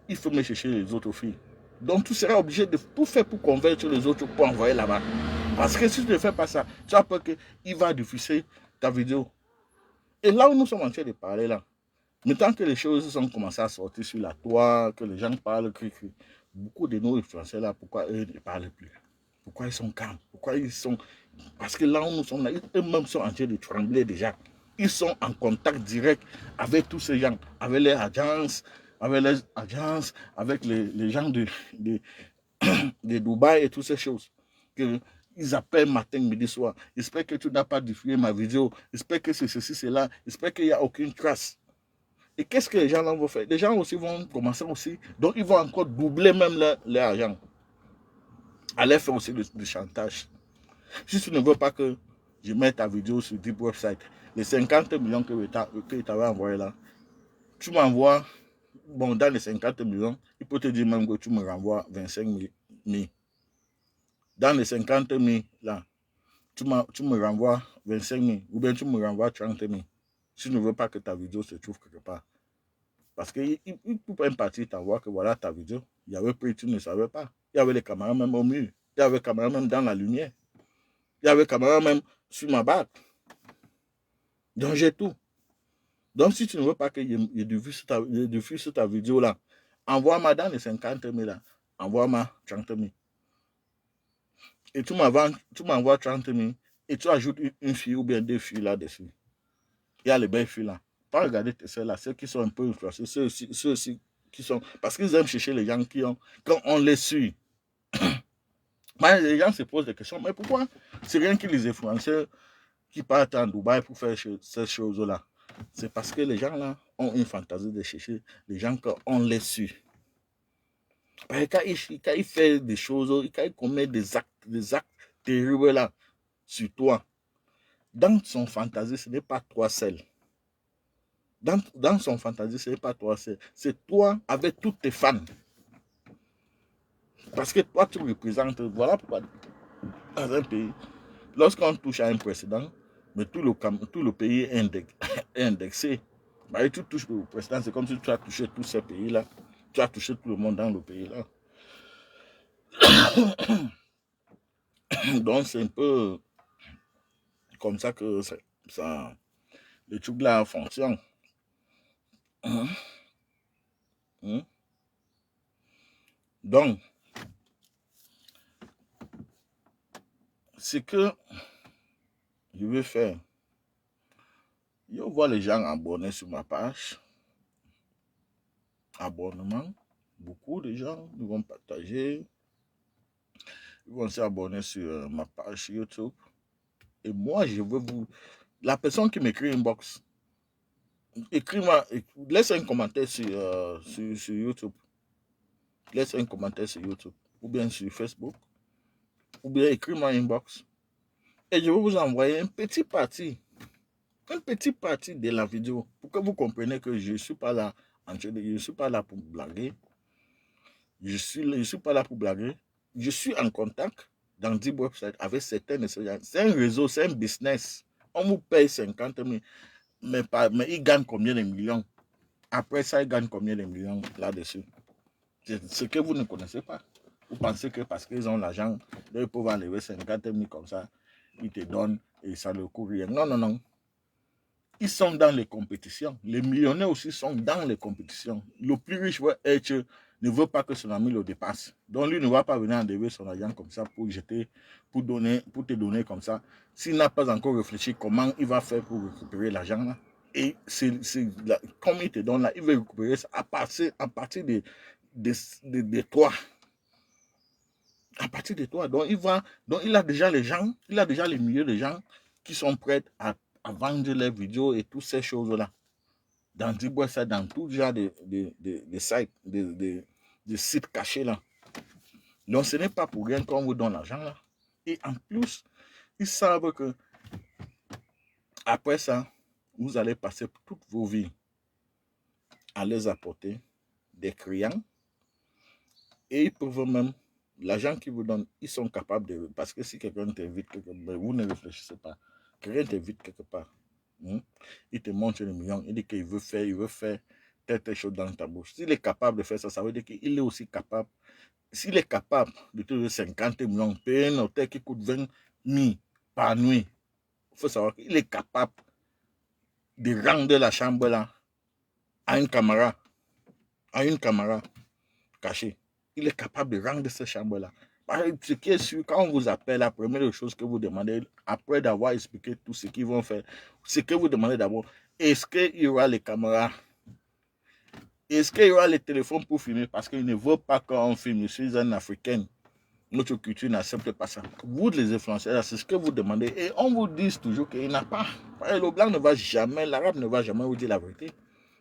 il faut me chercher les autres filles. Donc tu seras obligé de tout faire pour convaincre les autres pour envoyer là-bas. Parce que si tu ne fais pas ça, tu as peur qu'il va diffuser ta vidéo. Et là où nous sommes en train de parler là, maintenant que les choses ont commencé à sortir sur la toile, que les gens parlent, beaucoup de nos influenceurs là, pourquoi eux ne parlent plus? Pourquoi ils sont calmes? Pourquoi ils sont... Parce que là où nous sommes là, eux-mêmes sont en train de trembler déjà. Ils sont en contact direct avec tous ces gens, avec les agences, avec les gens de Dubaï et toutes ces choses. Ils appellent matin, midi, soir. J'espère que tu n'as pas diffusé ma vidéo. J'espère que c'est ceci, c'est là. J'espère qu'il n'y a aucune trace. Et qu'est-ce que les gens là vont faire? Les gens aussi vont commencer aussi. Donc, ils vont encore doubler même leur argent. Aller faire aussi du chantage. Si tu ne veux pas que je mette ta vidéo sur Deep Website, les 50 millions que tu t'avais envoyé là, tu m'envoies, bon, dans les 50 millions, il peut te dire même que tu me renvoies 25 000. Dans les 50 000 là, tu me renvoies 25 000 ou bien tu me renvoies 30 000. Si tu ne veux pas que ta vidéo se trouve quelque part. Parce qu'il peut pas partir t'envoie que voilà ta vidéo. Il y avait pris, tu ne savais pas. Il y avait les caméras même au mur. Il y avait les caméras même dans la lumière. Il y avait les caméras même sur ma bague. Donc j'ai tout. Donc si tu ne veux pas que je diffuse ta vidéo là, envoie-moi dans les 50 000 là. Envoie-moi 30 000. Et tu m'envoies 30 000 et tu ajoutes une fille ou bien 2 filles là-dessus. Il y a les belles filles là. Pas regarder celles-là, ceux qui sont un peu influencés, ceux aussi qui sont. Parce qu'ils aiment chercher les gens qui ont. Quand on les suit, les gens se posent des questions. Mais pourquoi c'est rien que les influenceurs qui partent en Dubaï pour faire ces choses-là? C'est parce que les gens là ont une fantaisie de chercher les gens qu'on les suit. Quand il fait des choses, quand il commet des actes terribles là sur toi, dans son fantaisie, ce n'est pas toi seul. Dans son fantaisie, ce n'est pas toi seul. C'est toi avec tous tes fans. Parce que toi, tu représentes. Voilà pourquoi, dans un pays, lorsqu'on touche à un président, mais tout le pays est indexé. Bah, tu touches le président, c'est comme si tu as touché tous ces pays-là. Tu as touché tout le monde dans le pays-là. Donc, c'est un peu comme ça que le truc là fonctionne. Donc, ce que je vais faire, je vois les gens abonnés sur ma page. Abonnement. Beaucoup de gens ils vont partager. Ils vont s'abonner sur ma page YouTube. Et moi, je veux vous... La personne qui m'écrit inbox, écris-moi, laisse un commentaire sur YouTube. Laisse un commentaire sur YouTube. Ou bien sur Facebook. Ou bien écris-moi inbox. Et je vais vous envoyer un petit parti. Un petit parti de la vidéo. Pour que vous compreniez que je ne suis pas là. Je ne suis pas là pour blaguer. Je ne suis pas là pour blaguer. Je suis en contact dans 10 websites avec certaines. C'est un réseau, c'est un business. On vous paye 50 000. Mais ils gagnent combien de millions? Après ça, ils gagnent combien de millions là-dessus? C'est ce que vous ne connaissez pas. Vous pensez que parce qu'ils ont l'argent, ils peuvent enlever 50 000 comme ça, ils te donnent et ça ne coûte rien. Non, non, non. Ils sont dans les compétitions. Les millionnaires aussi sont dans les compétitions. Le plus riche ne veut pas que son ami le dépasse. Donc lui ne va pas venir enlever son argent comme ça pour jeter, pour te donner comme ça. S'il n'a pas encore réfléchi comment il va faire pour récupérer l'argent là. Et comme il te donne là, il veut récupérer ça à partir de toi. À partir de toi. Donc il a déjà les gens, il a déjà les milliers de gens qui sont prêts à vendre les vidéos et toutes ces choses-là. Dans dans tout genre de sites, de sites cachés là. Donc ce n'est pas pour rien qu'on vous donne l'argent là. Et en plus, ils savent que après ça, vous allez passer toutes vos vies à les apporter des clients. Et ils peuvent même, l'argent qu'ils vous donnent, ils sont capables de... Parce que si quelqu'un t'invite quelque part, vous ne réfléchissez pas. Quelqu'un t'invite quelque part. Il te montre le million, il dit qu'il veut faire telle chose dans ta bouche. S'il est capable de faire ça, ça veut dire qu'il est aussi capable. S'il est capable de te donner 50 millions, payer un hôtel qui coûte 20 000 par nuit, il faut savoir qu'il est capable de rendre la chambre là à une caméra cachée. Il est capable de rendre cette chambre là. Ce qui est sûr, quand on vous appelle, la première chose que vous demandez, après d'avoir expliqué tout ce qu'ils vont faire, ce que vous demandez d'abord, est-ce qu'il y aura les caméras? Est-ce qu'il y aura les téléphones pour filmer? Parce qu'ils ne veulent pas qu'on filme. Je suis un Africain. Notre culture n'accepte pas ça. Vous, les influenceurs, c'est ce que vous demandez. Et on vous dit toujours qu'il n'y en a pas. Le blanc ne va jamais, l'arabe ne va jamais vous dire la vérité.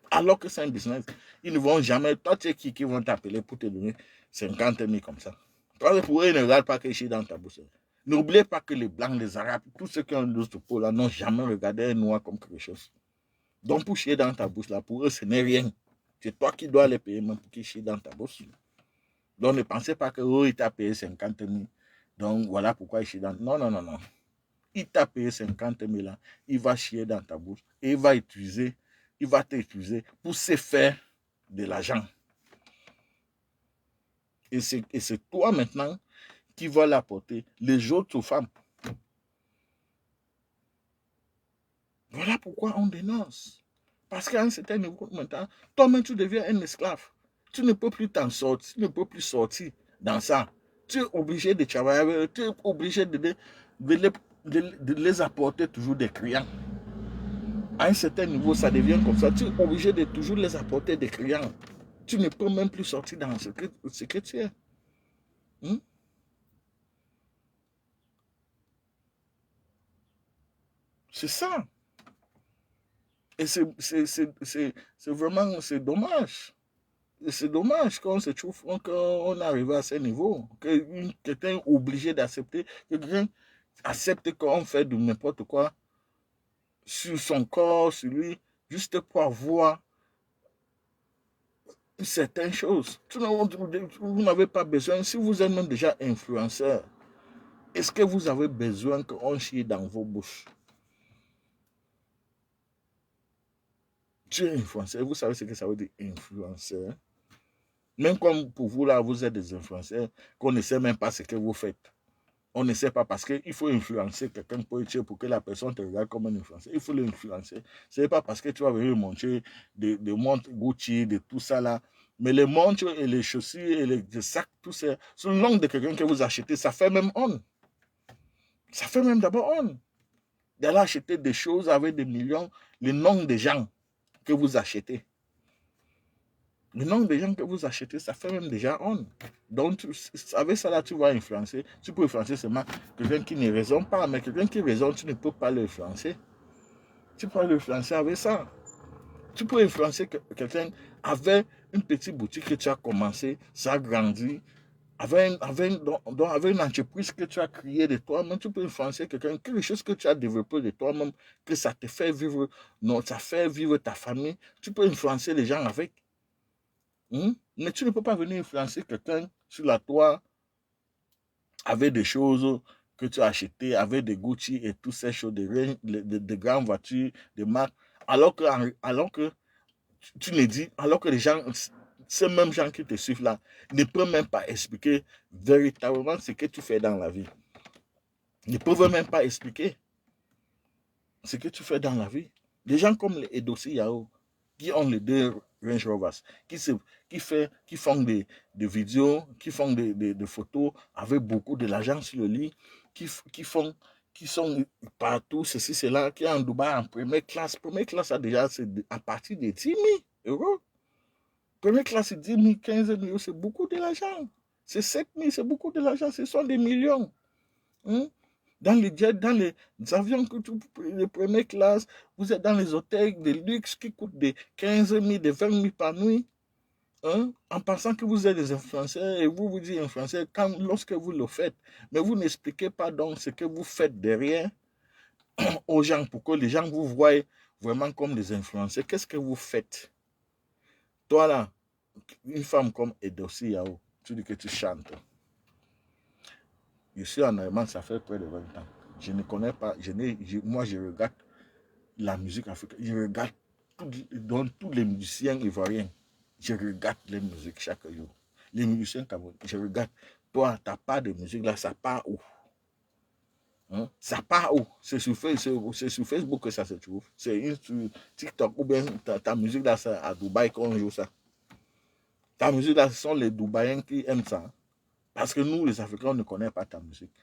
Alors que c'est un business. Ils ne vont jamais, toi tu sais qui vont t'appeler pour te donner 50 000 comme ça. Toi, pour eux, ils ne regardent pas quelque chose dans ta bouche. N'oubliez pas que les blancs, les arabes, tous ceux qui ont d'autres peau là, n'ont jamais regardé un noir comme quelque chose. Donc pour chier dans ta bouche là, pour eux, ce n'est rien. C'est toi qui dois les payer même pour qu'ils chient dans ta bouche. Donc ne pensez pas que il t'a payé 50 000. Donc voilà pourquoi il chie dans... Non, non, non, non. Il t'a payé 50 000 là, il va chier dans ta bouche et il va t'utiliser pour se faire de l'argent. Et c'est toi maintenant qui vas l'apporter les autres femmes. Voilà pourquoi on dénonce. Parce qu'à un certain niveau maintenant, toi-même tu deviens un esclave. Tu ne peux plus t'en sortir, tu ne peux plus sortir dans ça. Tu es obligé de travailler, tu es obligé de les apporter toujours des clients. À un certain niveau, ça devient comme ça. Tu es obligé de toujours les apporter des clients. Tu ne peux même plus sortir dans ce que tu es. C'est ça. Et c'est vraiment, c'est dommage. C'est dommage qu'on se trouve, qu'on arrive à ce niveau. Que quelqu'un est obligé d'accepter, que quelqu'un accepte qu'on fait de n'importe quoi sur son corps, sur lui, juste pour avoir certaines choses. Vous n'avez pas besoin, si vous êtes même déjà influenceur, est-ce que vous avez besoin qu'on chie dans vos bouches? Tu es influenceur, vous savez ce que ça veut dire influenceur? Même comme pour vous là, vous êtes des influenceurs, qu'on ne sait même pas ce que vous faites. On ne sait pas parce qu'il faut influencer quelqu'un pour que la personne te regarde comme un influenceur. Il faut l'influencer. Ce n'est pas parce que tu vas venir montrer des montres Gucci, de tout ça là. Mais les montres et les chaussures et les sacs, tout ça, sur le nom de quelqu'un que vous achetez, ça fait même on. Ça fait même d'abord on. D'aller acheter des choses avec des millions, le nom des gens que vous achetez. Le nombre de gens que vous achetez, ça fait même déjà on. Donc, avec ça là, tu vas influencer. Tu peux influencer seulement quelqu'un qui ne raisonne pas, mais quelqu'un qui raisonne, tu ne peux pas l'influencer. Tu peux l'influencer avec ça. Tu peux influencer quelqu'un avec une petite boutique que tu as commencé, ça a grandi, avec une entreprise que tu as créée de toi-même, tu peux influencer quelqu'un, quelque chose que tu as développé de toi-même, que ça te fait vivre, non, ça fait vivre ta famille. Tu peux influencer les gens avec. Mais tu ne peux pas venir influencer quelqu'un sur la toit avec des choses que tu as achetées, avec des Gucci et toutes ces choses, de grandes voitures, des marques, alors que tu ne dis, alors que les gens, ces mêmes gens qui te suivent là, ne peuvent même pas expliquer véritablement ce que tu fais dans la vie. Ils ne peuvent même pas expliquer ce que tu fais dans la vie. Des gens comme les Edosi Yao, qui ont les deux Range Rovers, qui font des vidéos, qui font des photos avec beaucoup de l'argent sur le lit, qui sont partout, ceci, cela, qui est en Dubaï en première classe. Première classe, déjà, c'est à partir de 10 000 euros. Première classe, c'est 10 000, 15 000 euros, c'est beaucoup de l'argent. C'est 7 000, c'est beaucoup de l'argent, ce sont des millions. Dans les jets, dans les avions que les premières classes, vous êtes dans les hôtels de luxe qui coûtent de 15 000, de 20 000 par nuit, en pensant que vous êtes des influenceurs et vous dites influenceurs lorsque vous le faites. Mais vous n'expliquez pas donc ce que vous faites derrière aux gens pour que les gens vous voient vraiment comme des influenceurs. Qu'est-ce que vous faites? Toi là, une femme comme Edosi Yao, tu dis que tu chantes. Je suis en Allemagne, ça fait près de 20 ans. Je ne connais pas, moi je regarde la musique africaine, je regarde tous les musiciens ivoiriens, je regarde les musiques chaque jour. Les musiciens camerounais, je regarde. Toi, ta part de musique là, ça part où? Ça part où? C'est sur Facebook que ça se trouve. C'est sur TikTok ou bien ta musique là, c'est à Dubaï qu'on joue ça. Ta musique là, ce sont les Dubaïens qui aiment ça. Parce que nous, les Africains, on ne connaît pas ta musique.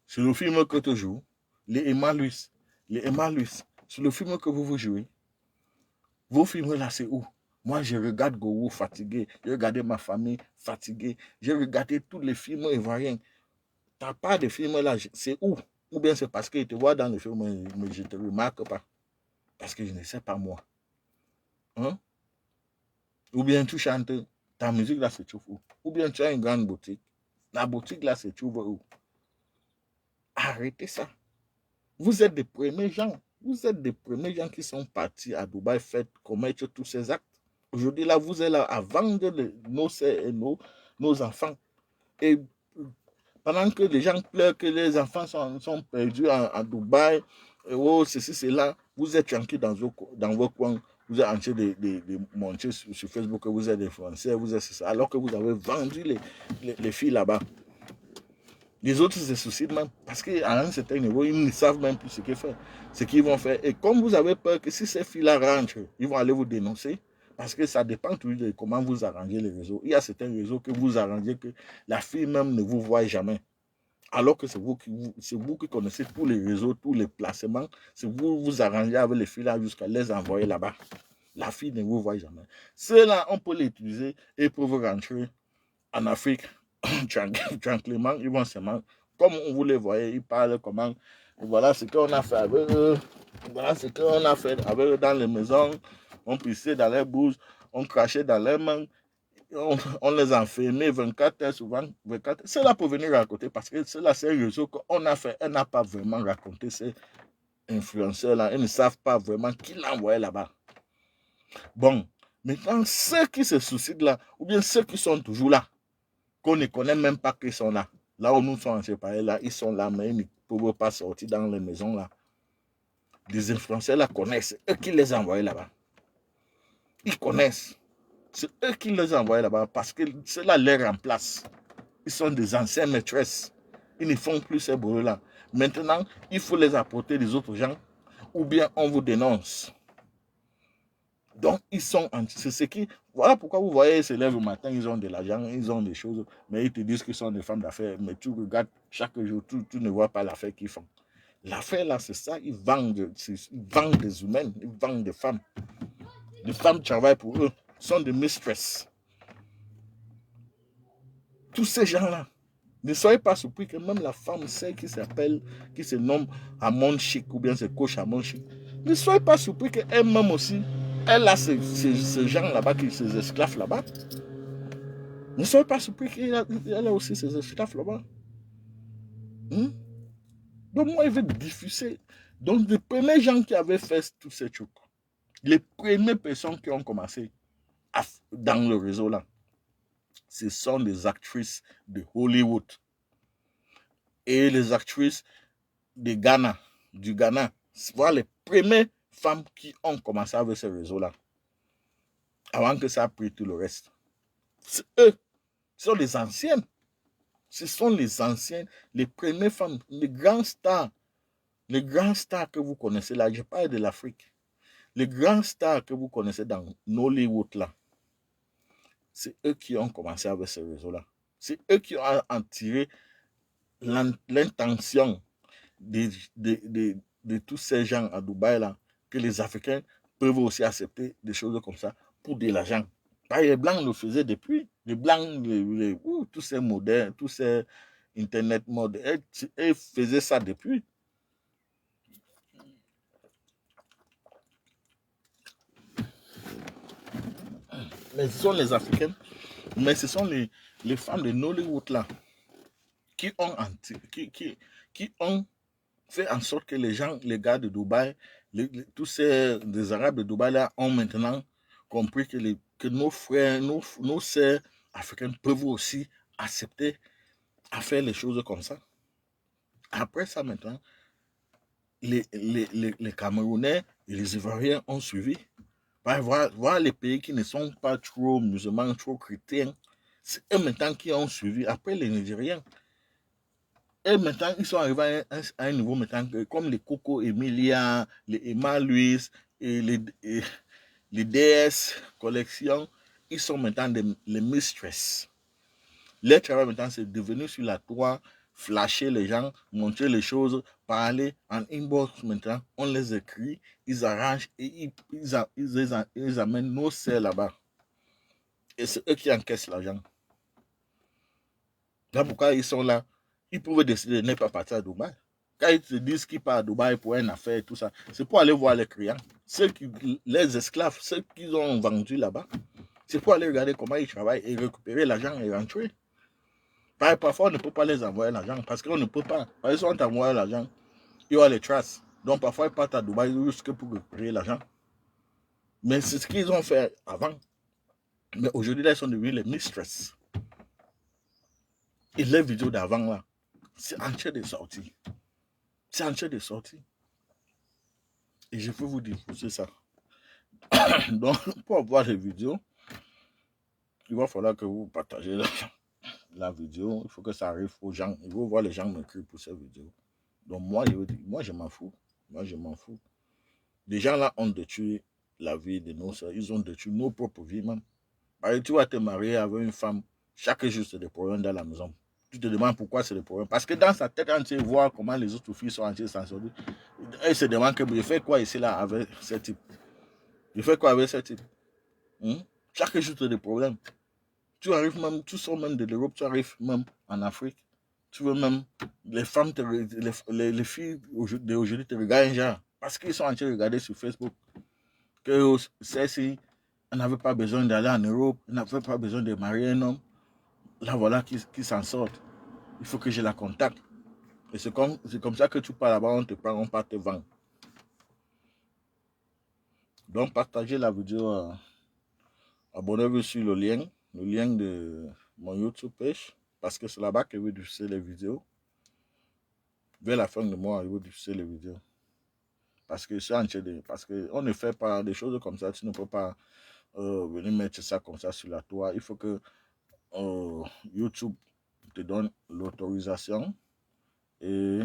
C'est le film que tu joues, les Emma Luis, c'est le film que vous jouez. Vos films là, c'est où? Moi, je regarde Gourou fatigué, j'ai regardé ma famille fatiguée, j'ai regardé tous les films ivoiriens. Ta part de films là, c'est où? Ou bien c'est parce que je te vois dans le film, mais je ne te remarque pas. Parce que je ne sais pas moi. Ou bien tu chantes, ta musique là se trouve où? Ou bien tu as une grande boutique, la boutique là se trouve où? Arrêtez ça. Vous êtes des premiers gens. Vous êtes des premiers gens qui sont partis à Dubaï, commettre tous ces actes. Aujourd'hui, là, vous êtes là à vendre nos enfants. Et pendant que les gens pleurent que les enfants sont perdus à Dubaï, oh, ceci, cela, vous êtes tranquille dans vos coins. vous êtes en train de montrer sur Facebook que vous êtes des Français, vous êtes ça, alors que vous avez vendu les filles là-bas. Les autres se soucient même, parce qu'à un certain niveau, ils ne savent même plus ce qu'ils vont faire. Et comme vous avez peur que si ces filles-là rentrent, ils vont aller vous dénoncer, parce que ça dépend toujours de comment vous arrangez les réseaux. Il y a certains réseaux que vous arrangez que la fille même ne vous voit jamais. Alors que c'est vous qui connaissez tous les réseaux, tous les placements. C'est vous arrangez avec les filles-là jusqu'à les envoyer là-bas. La fille ne vous voit jamais. Ceux-là, on peut les utiliser et pour vous rentrer en Afrique tranquillement, ils vont seulement, comme vous les voyez, ils parlent comment, voilà ce qu'on a fait avec eux, voilà ce qu'on a fait avec eux dans les maisons, on pissait dans les bouches, on crachait dans les mains, on les enfermait 24 heures souvent, 24 heures. C'est là pour venir raconter, parce que c'est là, c'est un réseau qu'on a fait, elle n'a pas vraiment raconté ces influenceurs-là, ils ne savent pas vraiment qui l'a envoyé là-bas. Bon, maintenant, ceux qui se soucient de là, ou bien ceux qui sont toujours là, qu'on ne connaît même pas qu'ils sont là. Là où nous sommes séparés, là, ils sont là, mais ils ne peuvent pas sortir dans les maisons là. Les influenceurs la connaissent, c'est eux qui les envoient là-bas. Ils connaissent. C'est eux qui les envoient là-bas parce que cela les remplace. Ils sont des anciennes maîtresses. Ils ne font plus ces boulots-là. Maintenant, il faut les apporter des autres gens ou bien on vous dénonce. Donc, ils sont, c'est ce qui, voilà pourquoi vous voyez, ils se lèvent le matin, ils ont de l'argent, ils ont des choses, mais ils te disent qu'ils sont des femmes d'affaires, mais tu regardes chaque jour, tu ne vois pas l'affaire qu'ils font. L'affaire là, c'est ça, ils vendent des humains, ils vendent des femmes. Les femmes travaillent pour eux, sont des mistresses. Tous ces gens-là, ne soyez pas surpris que même la femme, celle qui se nomme Amon Chic, ou bien c'est coach Amon Chic, ne soyez pas surpris qu'elle-même aussi, elle a ces gens là-bas, ces esclaves là-bas. Ne soyez pas surpris qu'elle a aussi ces esclaves là-bas. Donc moi, je vais diffuser. Donc les premiers gens qui avaient fait tous ces trucs, les premières personnes qui ont commencé dans le réseau là, ce sont les actrices de Hollywood et les actrices du Ghana. Voilà les premières femmes qui ont commencé avec ce réseau-là. Avant que ça a pris tout le reste. C'est eux. Ce sont les anciennes. Ce sont les anciennes, les premières femmes, les grands stars. Les grands stars que vous connaissez là, je parle de l'Afrique. Les grands stars que vous connaissez dans Hollywood là, c'est eux qui ont commencé avec ce réseau-là. C'est eux qui ont en tiré l'intention de tous ces gens à Dubaï là, que les Africains peuvent aussi accepter des choses comme ça pour de l'argent. Les Blancs le faisaient depuis. Les Blancs, tous ces modernes, tous ces Internet modernes, ils faisaient ça depuis. Mais ce sont les Africains, mais ce sont les femmes de Nollywood là qui ont fait en sorte que les gars de Dubaï, tous ces Arabes de Dubaï là ont maintenant compris que nos frères, nos sœurs africains peuvent aussi accepter à faire les choses comme ça. Après ça maintenant, les Camerounais et les Ivoiriens ont suivi. Voir les pays qui ne sont pas trop musulmans, trop chrétiens, c'est eux maintenant qui ont suivi. Après les Nigériens. Et maintenant, ils sont arrivés à un niveau maintenant, comme les Coco Emilia, les Emma Louise et les DS Collection, ils sont maintenant les mistresses. Leur travail maintenant, c'est devenu sur la toile, flasher les gens, montrer les choses, parler en inbox maintenant. On les écrit, ils arrangent et ils amènent nos sœurs là-bas. Et c'est eux qui encaissent l'argent. Là pourquoi ils sont là. Ils pouvaient décider de ne pas partir à Dubaï. Quand ils te disent qu'ils partent à Dubaï pour une affaire et tout ça, c'est pour aller voir les clients. Les esclaves, ceux qu'ils ont vendus là-bas, c'est pour aller regarder comment ils travaillent et récupérer l'argent et rentrer. Parfois, on ne peut pas les envoyer l'argent parce qu'on ne peut pas. Par exemple, on t'envoie l'argent, il y a les traces. Donc, parfois, ils partent à Dubaï juste pour récupérer l'argent. Mais c'est ce qu'ils ont fait avant. Mais aujourd'hui, là, ils sont devenus les mistresses. Et les vidéos d'avant, là, c'est en train de sortir. C'est en train de sortir. Et je peux vous dire, c'est ça. Donc, pour voir les vidéos, il va falloir que vous partagez la vidéo. Il faut que ça arrive aux gens. Il faut voir les gens m'écrire pour ces vidéos. Donc, moi, je m'en fous. Moi, je m'en fous. Les gens là ont détruit la vie de nos soeurs. Ils ont détruit nos propres vies même. Parce que tu vas te marier avec une femme. Chaque jour, c'est des problèmes dans la maison. Tu te demandes pourquoi c'est des problèmes. Parce que dans sa tête, quand tu vois comment les autres filles sont entières sans sortir, elle se demande que je fais quoi ici là avec ce type. Je fais quoi avec ce type. Chaque jour, tu as des problèmes. Tu arrives même, tu sors même de l'Europe, tu arrives même en Afrique. Tu veux même, les femmes, les filles d'aujourd'hui te regardent genre. Parce qu'ils sont en train de regarder sur Facebook. Que celle-ci, elle n'avait pas besoin d'aller en Europe, elle n'avait pas besoin de marier un homme. Là, voilà qui s'en sort. Il faut que je la contacte. Et c'est comme ça que tu pars là-bas, on te prend, on part te vendre. Donc, partagez la vidéo. Abonnez-vous sur le lien de mon YouTube page. Parce que c'est là-bas que je vais diffuser les vidéos. Vers la fin du mois, je vais diffuser les vidéos. Parce que c'est parce qu'on ne fait pas des choses comme ça. Tu ne peux pas venir mettre ça comme ça sur la toile. Il faut que YouTube te donne l'autorisation et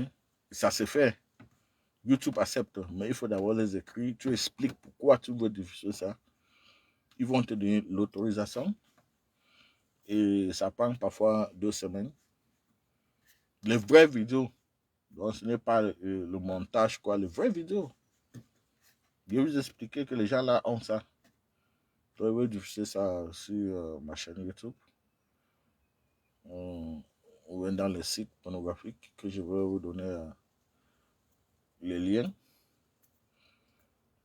ça se fait. YouTube accepte, mais il faut d'abord les écrire. Tu expliques pourquoi tu veux diffuser ça. Ils vont te donner l'autorisation et ça prend parfois 2 semaines. Les vraies vidéos, donc ce n'est pas le montage, quoi, les vraies vidéos. Je vais vous expliquer que les gens là ont ça. Je vais diffuser ça sur ma chaîne YouTube. Ou dans les sites pornographiques que je vais vous donner les liens.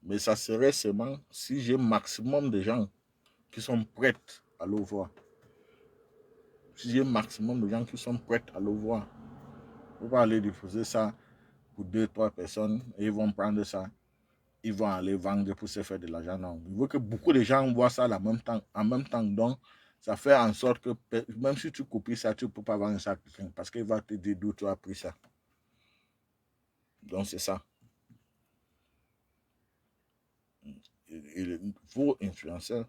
Mais ça serait seulement si j'ai maximum de gens qui sont prêts à le voir. Si j'ai maximum de gens qui sont prêts à le voir. On va aller diffuser ça pour 2-3 personnes et ils vont prendre ça. Ils vont aller vendre pour se faire de l'argent. Non. Il veut que beaucoup de gens voient ça en même temps. Donc, ça fait en sorte que même si tu copies ça, tu ne peux pas vendre ça à quelqu'un parce qu'il va te dire d'où tu as pris ça. Donc, c'est ça. Vos influenceurs,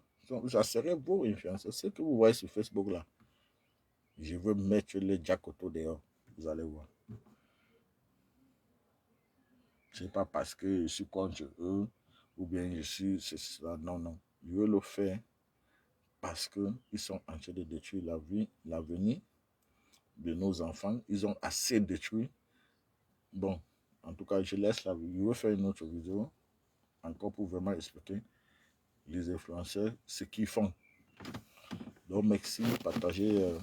ça serait vos influenceurs. Ce que vous voyez sur Facebook là, je veux mettre les Jack autour dehors. Vous allez voir. Ce n'est pas parce que je suis contre eux ou bien je suis cela. Non, non. Je veux le faire parce qu'ils sont en train de détruire la vie, l'avenir de nos enfants. Ils ont assez détruit. Bon, en tout cas, je laisse la vidéo. Je vais faire une autre vidéo encore pour vraiment expliquer les influenceurs, ce qu'ils font. Donc, merci, partagez,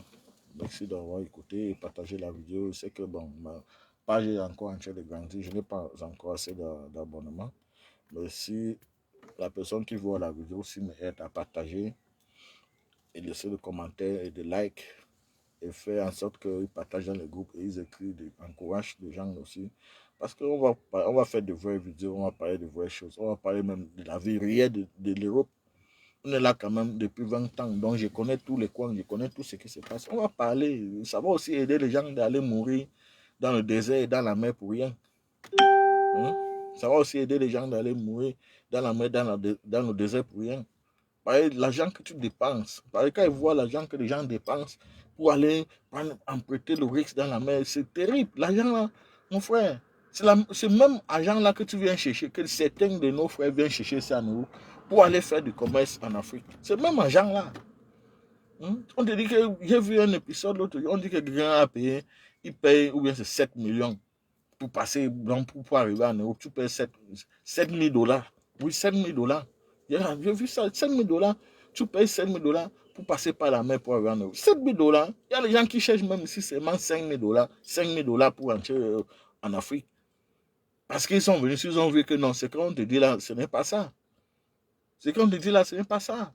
merci d'avoir écouté et partagé la vidéo. C'est que, bon, ma page est encore en train de grandir. Je n'ai pas encore assez d'abonnements. Mais si la personne qui voit la vidéo, si m'aide à partager et laisser des commentaires et des likes et faire en sorte qu'ils partagent dans les groupes et ils écrivent, encouragent les gens aussi. Parce qu'on va faire de vraies vidéos, on va parler de vraies choses, on va parler même de la vie réelle de l'Europe. On est là quand même depuis 20 ans, donc je connais tous les coins, je connais tout ce qui se passe. On va parler, ça va aussi aider les gens d'aller mourir dans le désert et dans la mer pour rien. Hein? Ça va aussi aider les gens d'aller mourir dans la mer, dans le désert pour rien. L'argent que tu dépenses, quand ils voient l'argent que les gens dépensent pour aller emprunter le risque dans la mer, c'est terrible. L'argent là, mon frère, c'est même argent là que tu viens chercher, que certains de nos frères viennent chercher ça à nous pour aller faire du commerce en Afrique. C'est même argent là. On te dit que j'ai vu un épisode l'autre jour, on dit que quelqu'un a payé, il paye, ou bien c'est 7 millions pour passer, donc pour arriver en Europe, tu payes 7 000 $. Oui, 7 000 $. J'ai vu ça, 7 000 $. Tu payes 7 000 $ pour passer par la mer pour arriver en Europe. 7 000 $. Il y a des gens qui cherchent même ici seulement 5 000 $. 5 000 $ pour entrer en Afrique. Parce qu'ils sont venus, ils ont vu que non, ce qu'on te dit là, ce n'est pas ça. Ce qu'on te dit là, ce n'est pas ça.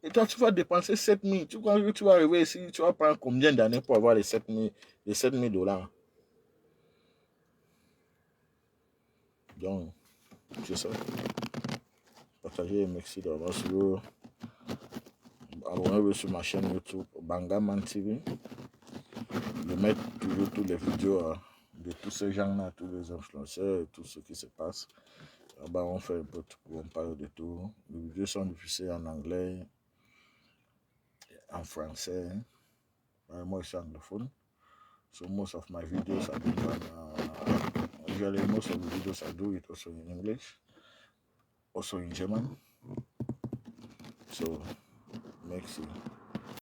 Et toi, tu vas dépenser 7 000. Tu crois que tu vas arriver ici, tu vas prendre combien d'années pour avoir les 7 000 $? Donc, c'est ça. Partagez, merci d'avoir suivi. Abonnez-vous sur ma chaîne YouTube Bangaman TV. Je mets toujours toutes les vidéos de tous ces gens-là, tous les influenceurs, tout ce qui se passe. Là-bas, on fait un peu tout, on parle de tout. Les vidéos sont diffusées en anglais, en français. Moi, je suis anglophone. So most of my videos have been done, usually most of the videos I do it also in English, also in German. So, merci.